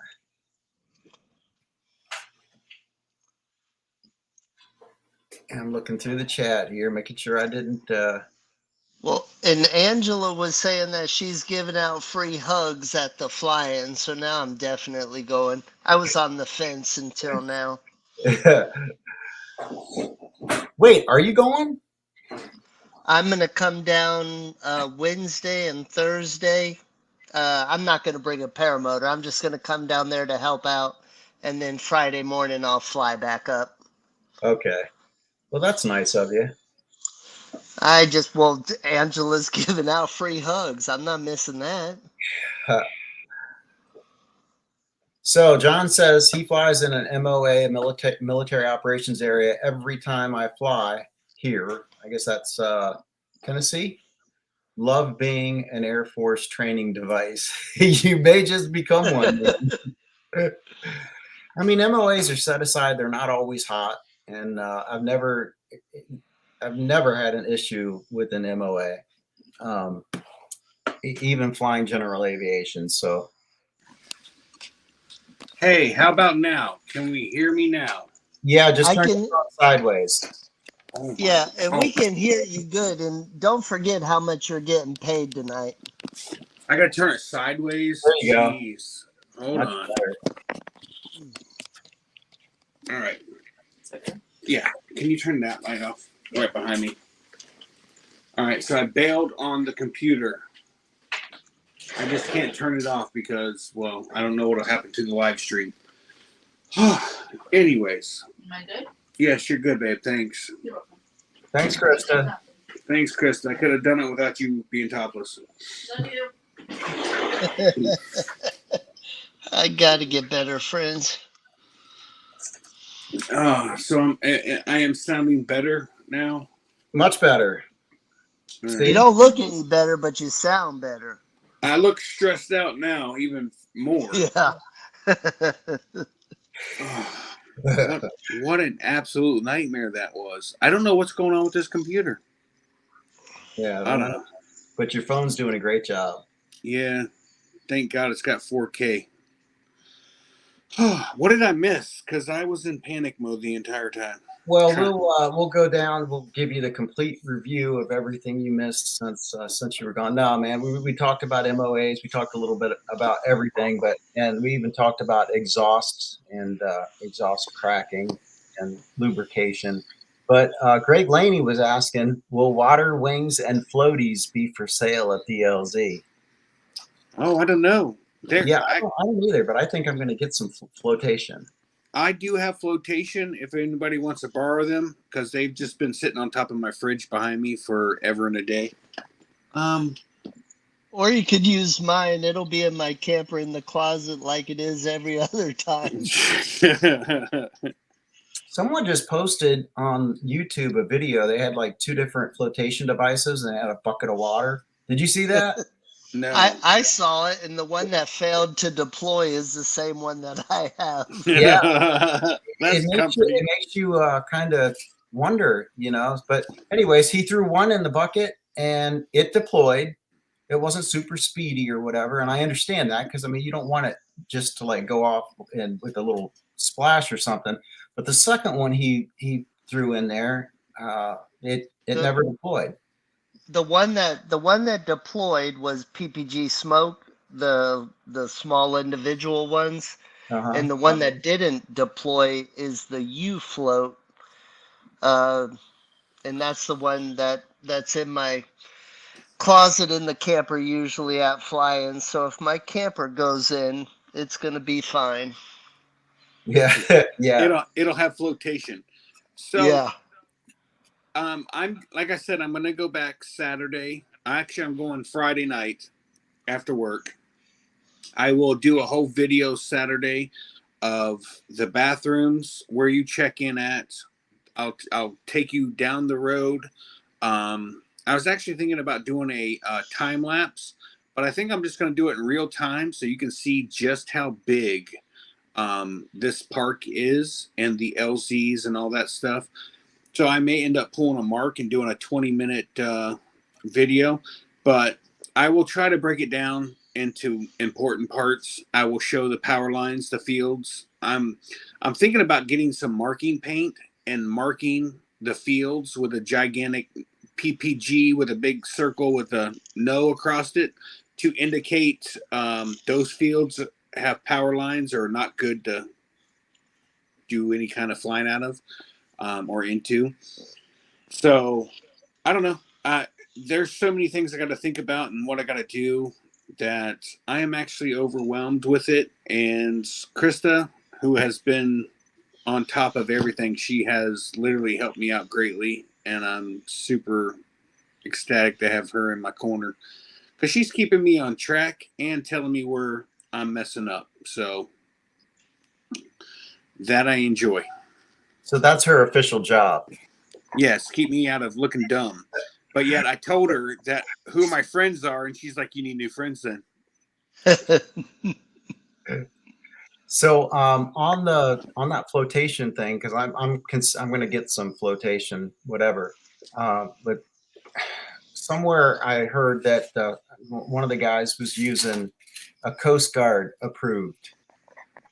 I'm looking through the chat here, making sure I didn't. Well, and Angela was saying that she's giving out free hugs at the fly-in, so now I'm definitely going. I was on the fence until now. Wait, are you going? I'm going to come down Wednesday and Thursday. I'm not going to bring a paramotor. I'm just going to come down there to help out. And then Friday morning, I'll fly back up. Okay. Well, that's nice of you. Angela's giving out free hugs. I'm not missing that. So John says he flies in an MOA, military operations area, every time I fly here. I guess that's Tennessee. Love being an Air Force training device. You may just become one. I mean, MOAs are set aside. They're not always hot. And I've never had an issue with an MOA, even flying general aviation. So, Hey, how about now? Can we hear me now? yeah, just turn it sideways. Oh yeah, and we can hear you good. And don't forget how much you're getting paid tonight. I got to turn it sideways. There you go. Jeez. Hold Much on. better. All right. Yeah. Can you turn that light off right behind me? All right. So I bailed on the computer. I just can't turn it off because, well, I don't know what will happen to the live stream. Anyways. Am I good? Yes, you're good, babe. Thanks. You're welcome. Thanks, Krista. Thanks, Krista. I could have done it without you being topless. Love you. I got to get better friends. So I am sounding better now. Much better. All You right. don't look any better, but you sound better. I look stressed out now, even more. Yeah. What an absolute nightmare that was. I don't know what's going on with this computer. Yeah, I don't know. But your phone's doing a great job. Yeah. Thank God it's got 4K. What did I miss? Because I was in panic mode the entire time. Well, we'll go down. We'll give you the complete review of everything you missed since you were gone. No, man, we talked about MOAs. We talked a little bit about everything, and we even talked about exhausts and exhaust cracking and lubrication. But Greg Laney was asking, will water wings and floaties be for sale at the LZ? Oh, I don't know. Yeah, I don't either, but I think I'm going to get some flotation. I do have flotation if anybody wants to borrow them, because they've just been sitting on top of my fridge behind me forever and a day. Or you could use mine. It'll be in my camper in the closet like it is every other time. Someone just posted on YouTube a video. They had like 2 different flotation devices and they had a bucket of water. Did you see that? No. I saw it, and the one that failed to deploy is the same one that I have. Yeah. That's comforting. It makes you kind of wonder, you know. But anyways, he threw one in the bucket and it deployed. It wasn't super speedy or whatever, and I understand that because I mean you don't want it just to like go off and with a little splash or something. But the second one he threw in there, it never deployed. The one that deployed was PPG Smoke, the small individual ones, Uh-huh. and the one that didn't deploy is the U float, and that's the one that's in my closet in the camper usually at fly-in. So if my camper goes in, it's gonna be fine. Yeah, yeah. It'll have flotation. So Yeah. I'm like I said, I'm gonna go back Saturday. Actually, I'm going Friday night after work. I will do a whole video Saturday of the bathrooms where you check in at. I'll take you down the road. I was actually thinking about doing a time lapse, but I think I'm just going to do it in real time so you can see just how big this park is and the LZs and all that stuff. So I may end up pulling a mark and doing a 20-minute video, but I will try to break it down into important parts. I will show the power lines, the fields. I'm thinking about getting some marking paint and marking the fields with a gigantic PPG with a big circle with a no across it to indicate those fields have power lines or are not good to do any kind of flying out of or into. So I don't know. There's so many things I got to think about and what I got to do that I am actually overwhelmed with it. And Krista, who has been on top of everything, she has literally helped me out greatly. And I'm super ecstatic to have her in my corner because she's keeping me on track and telling me where I'm messing up. So that I enjoy. So that's her official job. Yes, keep me out of looking dumb. But yet I told her that who my friends are, and she's like, "You need new friends then." So on that flotation thing, because I'm going to get some flotation, whatever. But somewhere I heard that one of the guys was using a Coast Guard approved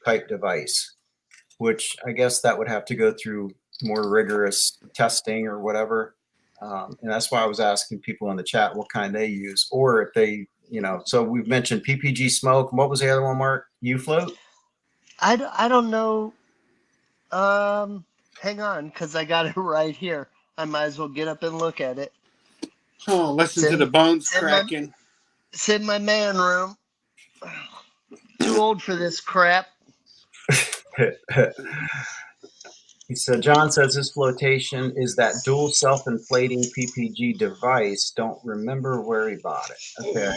type device, which I guess that would have to go through more rigorous testing or whatever. And that's why I was asking people in the chat what kind they use, or if they, you know, so we've mentioned PPG Smoke. What was the other one, Mark? U-Float? I don't know. Hang on, because I got it right here. I might as well get up and look at it. Oh, listen to the bones cracking. It's in my man room. Too old for this crap. He said, John says his flotation is that dual self-inflating PPG device. Don't remember where he bought it. Okay.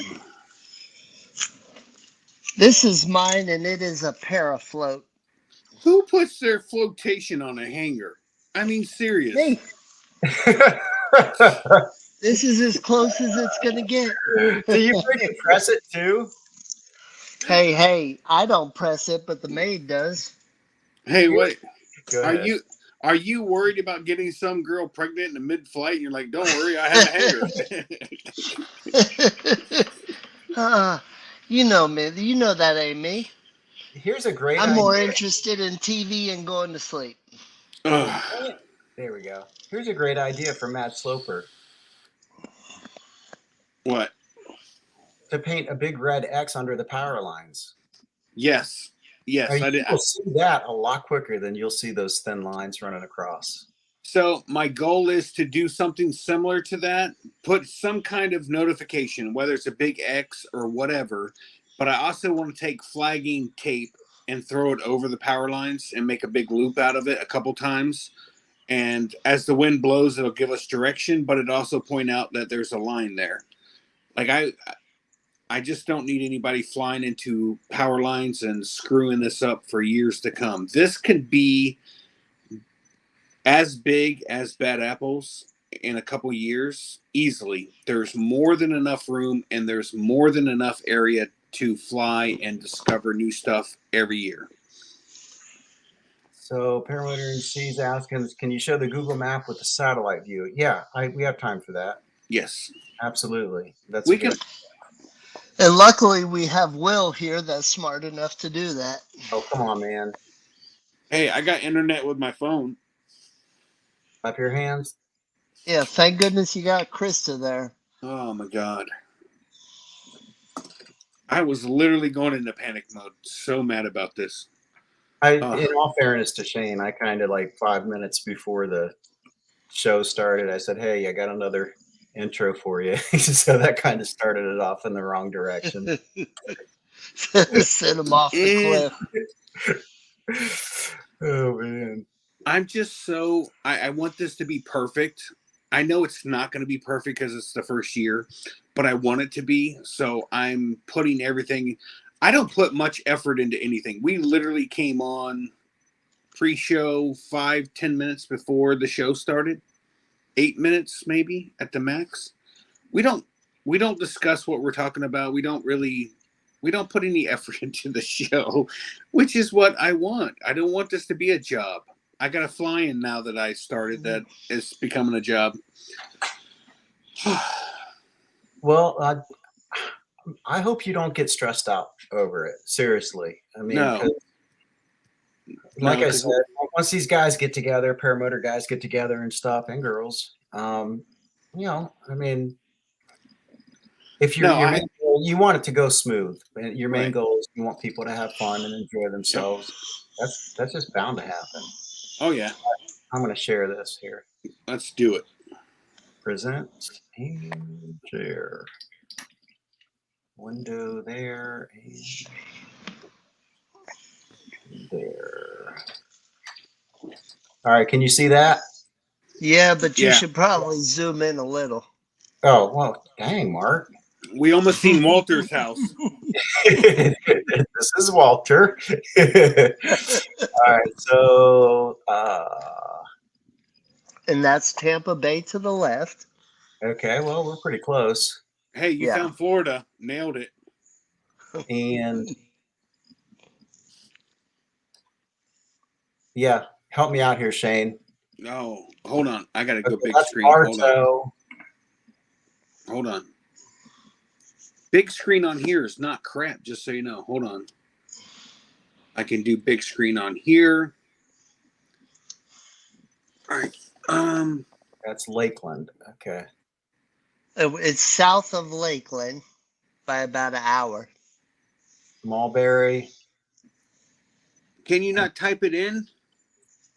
This is mine, and it is a Parafloat. Who puts their flotation on a hanger? I mean, serious. Me. This is as close as it's gonna get. Do you freaking press it too? Hey, I don't press it, but the maid does. Hey, wait. Go ahead. Are you worried about getting some girl pregnant in the mid-flight? And you're like, don't worry, I have a hanger. You know me. You know that ain't me. Here's a great I'm idea. more interested in TV and going to sleep. There we go. Here's a great idea for Matt Sloper. What? To paint a big red X under the power lines. Yes. Yes, I did. You'll see that a lot quicker than you'll see those thin lines running across. So my goal is to do something similar to that, put some kind of notification, whether it's a big X or whatever. But I also want to take flagging tape and throw it over the power lines and make a big loop out of it a couple times. And as the wind blows, it'll give us direction, but it also point out that there's a line there. Like I just don't need anybody flying into power lines and screwing this up for years to come. This could be as big as Bad Apples in a couple years, easily. There's more than enough room and there's more than enough area to fly and discover new stuff every year. So Paramotor C's asking, can you show the Google map with the satellite view? Yeah, we have time for that. Yes. Absolutely. That's We can. And luckily, we have Will here that's smart enough to do that. Oh, come on, man. Hey, I got internet with my phone. Clap your hands. Yeah, thank goodness you got Krista there. Oh my God. I was literally going into panic mode. So mad about this. In all fairness to Shane, I kind of like 5 minutes before the show started, I said, hey, I got another intro for you. So that kind of started it off in the wrong direction. Send him off the cliff. Oh, man. I'm just so, I want this to be perfect. I know it's not going to be perfect because it's the first year, but I want it to be. So I'm putting everything. I don't put much effort into anything. We literally came on pre-show 5-10 minutes before the show started. 8 minutes maybe at the max. We don't discuss what we're talking about. We don't put any effort into the show, which is what I want. I don't want this to be a job. I got a fly-in now that I started that is becoming a job. Well, I hope you don't get stressed out over it. Seriously. I mean, no. Like I said, once these guys get together, paramotor guys get together and stuff, and girls, you know, I mean, if you you want it to go smooth. Your main goal is you want people to have fun and enjoy themselves. Yep. That's just bound to happen. Oh yeah. I'm going to share this here. Let's do it. Present and share. Window there and there. All right, can you see that? Yeah, but you should probably zoom in a little. Oh, well, dang, Mark. We almost seen Walter's house. This is Walter. All right, so and that's Tampa Bay to the left. Okay, well, we're pretty close. Hey, you found Florida. Nailed it. And yeah, help me out here, Shane. No, hold on. I gotta go big that's screen. Hold on. Big screen on here is not crap, just so you know. Hold on. I can do big screen on here. All right. That's Lakeland. Okay. It's south of Lakeland by about an hour. Mulberry. Can you not type it in?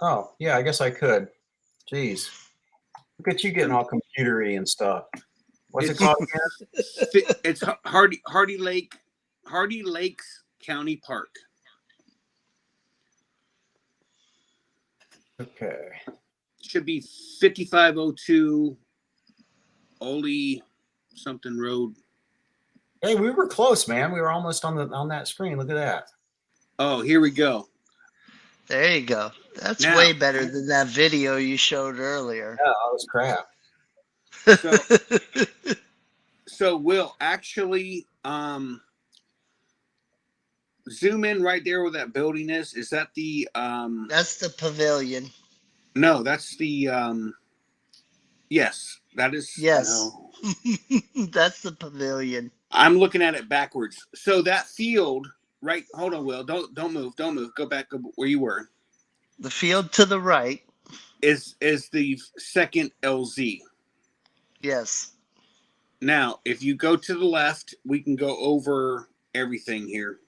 Oh, yeah, I guess I could. Jeez. Look at you getting all computery and stuff. What's it called again? It's Hardy Lakes County Park. Okay. Should be 5502 Ole something road. Hey, we were close, man. We were almost on that screen. Look at that. Oh, here we go. There you go. That's way better than that video you showed earlier. Yeah, that was crap. So Will, actually zoom in right there where that building is. Is that the that's the pavilion. No, that's the yes, that is no. That's the pavilion. I'm looking at it backwards. So that field, right? Hold on, Will. Don't move. Go back where you were. The field to the right is the second LZ. Yes. Now, if you go to the left, we can go over everything here.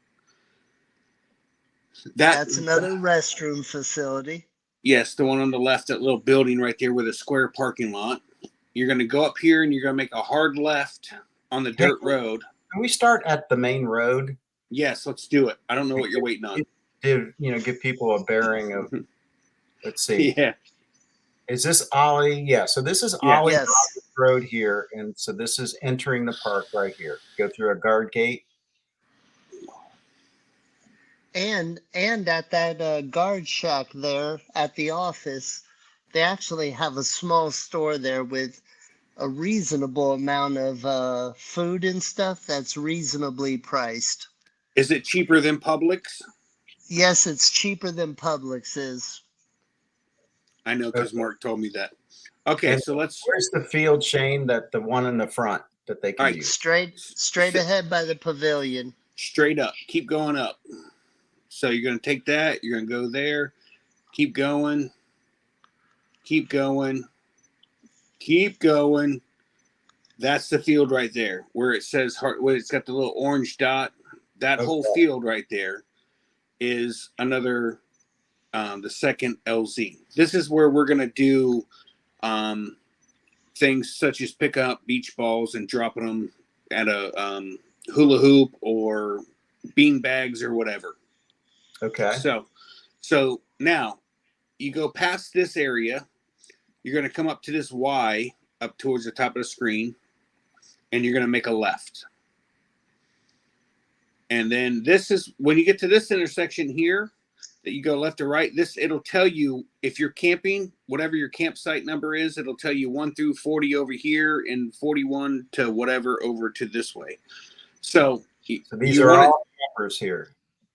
That's another restroom facility. Yes, the one on the left, that little building right there with a square parking lot. You're going to go up here and you're going to make a hard left on the dirt road. Can we start at the main road? Yes, let's do it. I don't know what you're waiting on. give people a bearing of, let's see. Yeah. Is this Ollie? Yeah. So this is Yeah. Ollie Yes. Road here. And so this is entering the park right here. Go through a guard gate. And at that guard shack there at the office, they actually have a small store there with a reasonable amount of food and stuff that's reasonably priced. Is it cheaper than Publix? Yes, it's cheaper than Publix is. I know because Okay. Mark told me that. Okay, And so let's. where's the field, Shane? That the one in the front that they can All right. use. Straight ahead by the pavilion. Straight up. Keep going up. So you're going to take that. You're going to go there. Keep going. Keep going. Keep going. That's the field right there where it says, where it's got the little orange dot. That whole field right there is another, the second LZ. This is where we're going to do things such as pick up beach balls and dropping them at a hula hoop or bean bags or whatever. Okay. So now you go past this area, you're going to come up to this Y up towards the top of the screen, and you're going to make a left. And then this is when you get to this intersection here that you go left or right, it'll tell you if you're camping, whatever your campsite number is, it'll tell you 1 through 40 over here and 41 to whatever over to this way. So these are all campers here.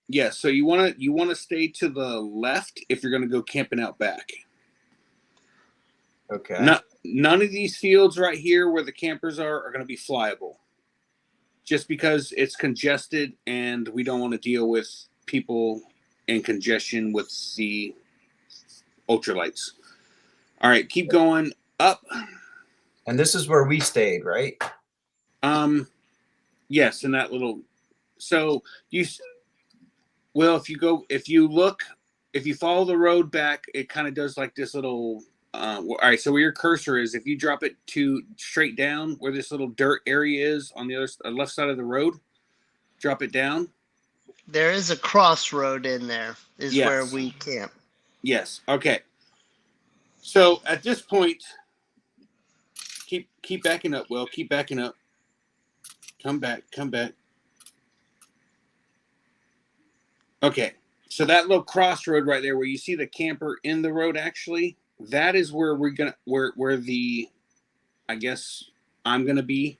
Yeah, so you want to stay to the left if you're going to go camping out back. Okay. None of these fields right here where the campers are going to be flyable. Just because it's congested and we don't want to deal with people and congestion with the ultralights. All right, keep going up. And this is where we stayed, right? Yes, in that little. So if you follow the road back, it kind of does like this little. All right, so where your cursor is, if you drop it to straight down where this little dirt area is on the left side of the road, drop it down. There is a crossroad in there, Yes. where we camp. Yes. Okay. So at this point, keep backing up, Will. Keep backing up. Come back. Okay. So that little crossroad right there where you see the camper in the road, actually, that is where I guess I'm going to be.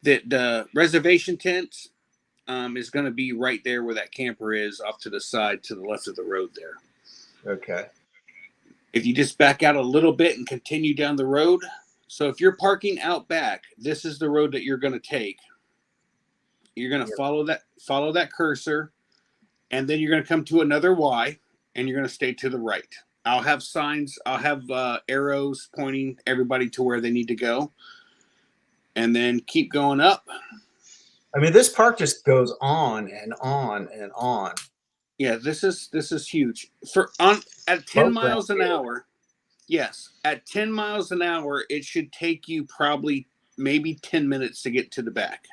The reservation tent is going to be right there where that camper is off to the side to the left of the road there. Okay. If you just back out a little bit and continue down the road. So if you're parking out back, this is the road that you're going to take. You're going to follow that cursor, and then you're going to come to another Y, and you're going to stay to the right. I'll have signs. I'll have arrows pointing everybody to where they need to go, and then keep going up. I mean, this park just goes on and on and on. Yeah, this is huge. At 10 miles an hour. Yes, at 10 miles an hour, it should take you probably maybe 10 minutes to get to the back.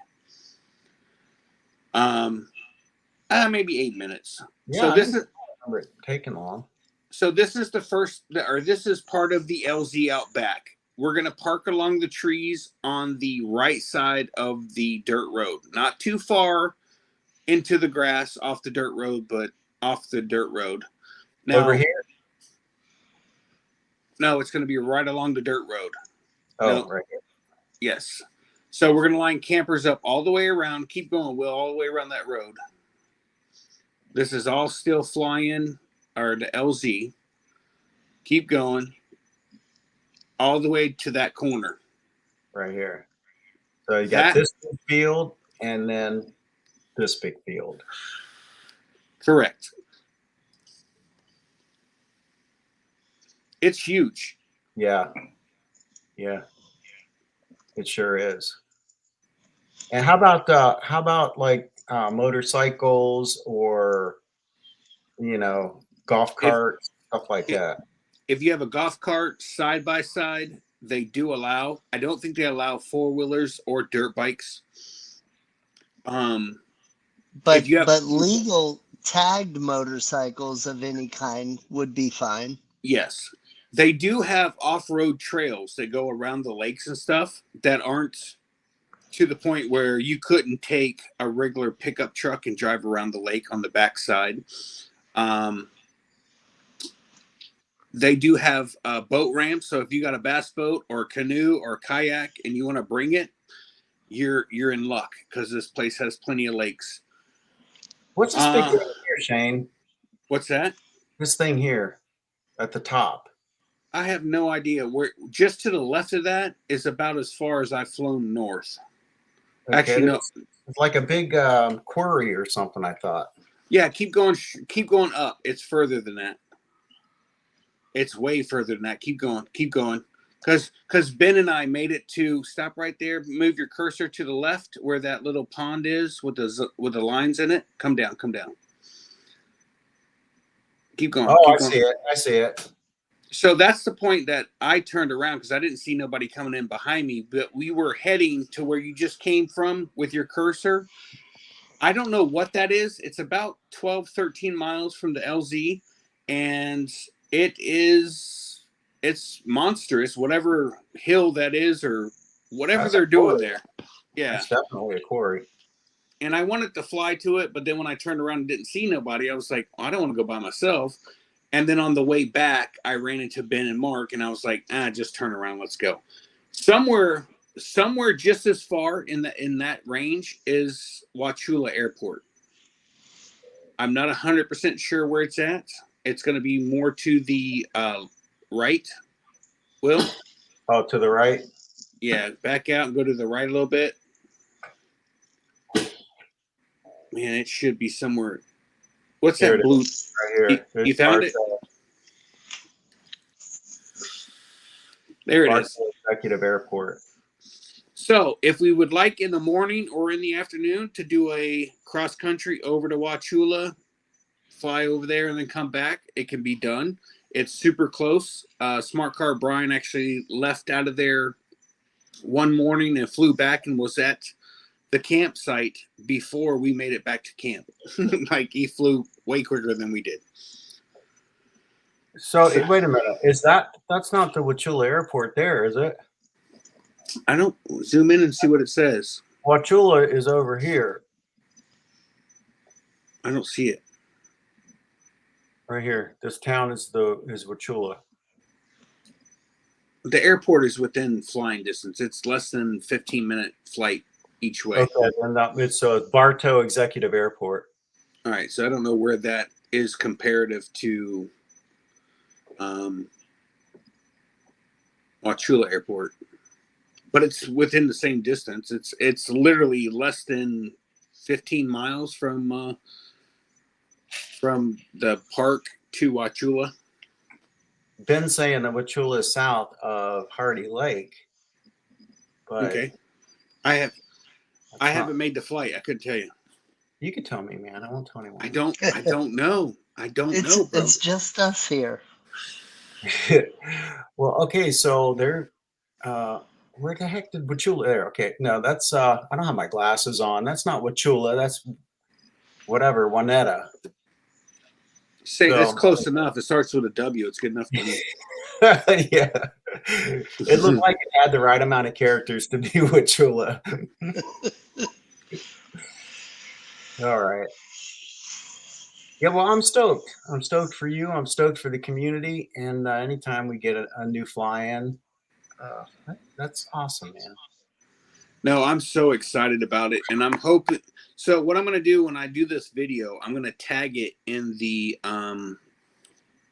Maybe 8 minutes. Yeah, so this is taking long. So this is this is part of the LZ out back. We're going to park along the trees on the right side of the dirt road. Not too far into the grass off the dirt road, but off the dirt road. Now, over here? No, it's going to be right along the dirt road. Oh, right here. Yes. So we're going to line campers up all the way around. Keep going, Will, all the way around that road. This is all still flying, or the LZ. Keep going. All the way to that corner. Right here. So you got this big field and then this big field. Correct. It's huge. Yeah. Yeah. It sure is. And how about like motorcycles or, golf carts, stuff like that? If you have a golf cart side by side, they do allow. I don't think they allow 4-wheelers or dirt bikes. But legal tagged motorcycles of any kind would be fine. Yes. They do have off-road trails that go around the lakes and stuff that aren't to the point where you couldn't take a regular pickup truck and drive around the lake on the backside. They do have a boat ramp, so if you got a bass boat or canoe or kayak and you want to bring it, you're in luck because this place has plenty of lakes. What's this big thing here, Shane? What's that? This thing here at the top. I have no idea. Where just to the left of that is about as far as I've flown north. Okay, Actually, no. It's like a big quarry or something, I thought. Yeah, keep going up. It's further than that. It's way further than that. Keep going. Because Ben and I made it to stop right there. Move your cursor to the left where that little pond is with the lines in it. Come down. Keep going. Oh, keep I going. I see it. So that's the point that I turned around because I didn't see nobody coming in behind me, but we were heading to where you just came from with your cursor. I don't know what that is. It's about 12, 13 miles from the LZ, and it's monstrous, whatever hill that is or whatever That's they're a doing quarry. there. Yeah. It's definitely a quarry. And I wanted to fly to it, but then when I turned around and didn't see nobody, I was like, I don't want to go by myself. And then on the way back, I ran into Ben and Mark, and I was like, just turn around, let's go. Somewhere just as far in that range is Wauchula Airport. I'm not 100% sure where it's at. It's going to be more to the right. Will? Oh, to the right? Yeah, back out and go to the right a little bit. Man, it should be somewhere. What's Here that blue? Right here. You found it? There it is. Executive Airport. So if we would like in the morning or in the afternoon to do a cross country over to Wauchula, fly over there and then come back, it can be done. It's super close. Smart Car Brian actually left out of there one morning and flew back and was at the campsite before we made it back to camp. Like he flew way quicker than we did. So wait a minute. That's not the Wauchula Airport there, is it? I don't zoom in and see what it says. Wauchula is over here. I don't see it. Right here. This town is Wauchula. The airport is within flying distance. It's less than 15-minute flight each way. Okay, then it's Bartow Executive Airport. All right, so I don't know where that is comparative to Wauchula Airport, but it's within the same distance. It's literally less than 15 miles from the park to Wauchula. Ben's saying that Wauchula is south of Hardy Lake. But Okay, I haven't made the flight. I couldn't tell you. You can tell me, man. I won't tell anyone. I don't know. I don't know, bro. It's just us here. Well, okay, so they're where the heck did Wauchula there? Okay, no, that's I don't have my glasses on. That's not Wauchula, that's whatever, Waneta. Say that's close enough. It starts with a W. It's good enough for me. Yeah. It looked like it had the right amount of characters to be Wauchula. All right. Yeah, well, I'm stoked. I'm stoked for you. I'm stoked for the community. And anytime we get a new fly-in, that's awesome, man. No, I'm so excited about it. And I'm hoping. So what I'm going to do when I do this video, I'm going to tag it in the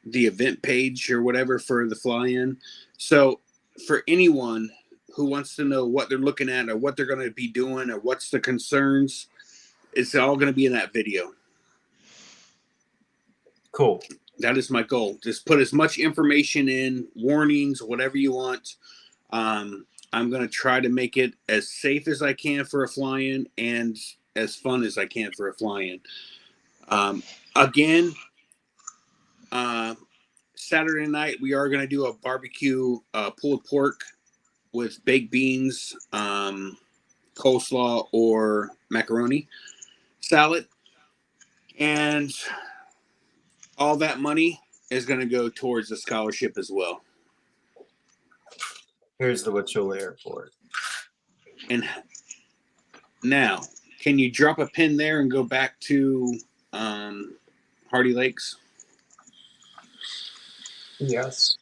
event page or whatever for the fly-in. So for anyone who wants to know what they're looking at or what they're going to be doing or what's the concerns, it's all going to be in that video. Cool. That is my goal. Just put as much information in, warnings, whatever you want. I'm going to try to make it as safe as I can for a fly-in and as fun as I can for a fly-in. Again, Saturday night, we are going to do a barbecue pulled pork with baked beans, coleslaw, or macaroni salad. And all that money is going to go towards the scholarship as well. Here's the Wauchula Airport. And now, can you drop a pin there and go back to Hardy Lakes? Yes.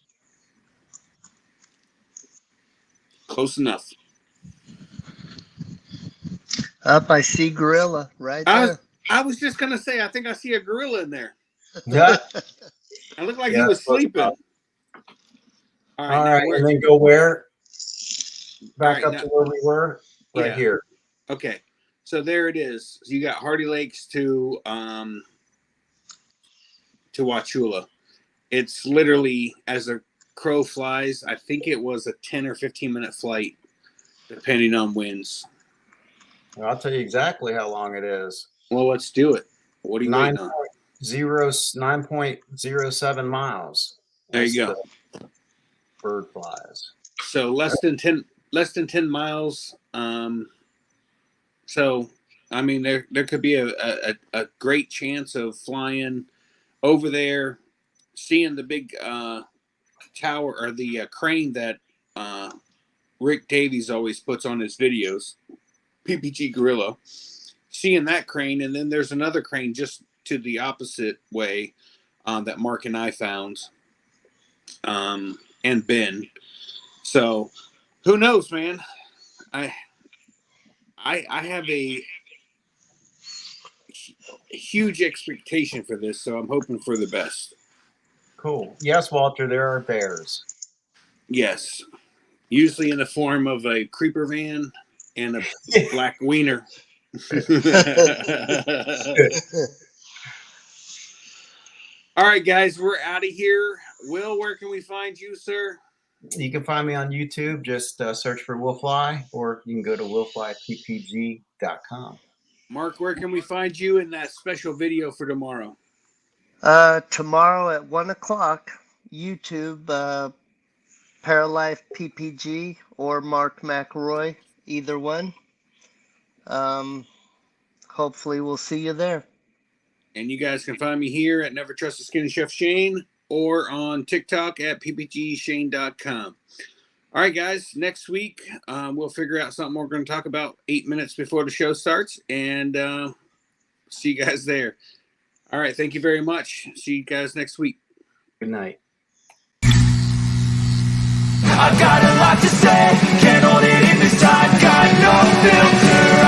Close enough. Up, I see gorilla right there. I was just going to say, I think I see a gorilla in there. Yeah. It looked like Yeah, he was close sleeping. enough. All All now right, where- and then go where? Back All right, up to where we were? Right Yeah. here. Okay, so there it is. So you got Hardy Lakes to Wauchula. It's literally, as a crow flies, I think it was a 10 or 15-minute flight, depending on winds. Well, I'll tell you exactly how long it is. Well, let's do it. What are you waiting on? 9.07 miles. There you go. The bird flies. So less than 10 miles. So I mean, there could be a great chance of flying over there, seeing the big tower or the crane that Rick Davies always puts on his videos, PPG Gorilla, seeing that crane, and then there's another crane just to the opposite way that Mark and I found, and Ben. So who knows, man? I have a huge expectation for this, so I'm hoping for the best. Cool. Yes, Walter, there are bears. Yes, usually in the form of a creeper van and a black wiener. All right, guys, we're out of here. Will, where can we find you, sir? You can find me on YouTube. Just search for Will Fly, or you can go to willflyppg.com. Mark, where can we find you in that special video for tomorrow? Tomorrow at 1 o'clock, YouTube, Paralife PPG or Mark McElroy, either one. Hopefully we'll see you there. And you guys can find me here at Never Trust a Skinny Chef Shane or on TikTok at ppgshane.com. All right, guys, next week we'll figure out something we're going to talk about 8 minutes before the show starts, and see you guys there. All right, thank you very much. See you guys next week. Good night. I've got a lot to say, can't hold it in this time, got no filter.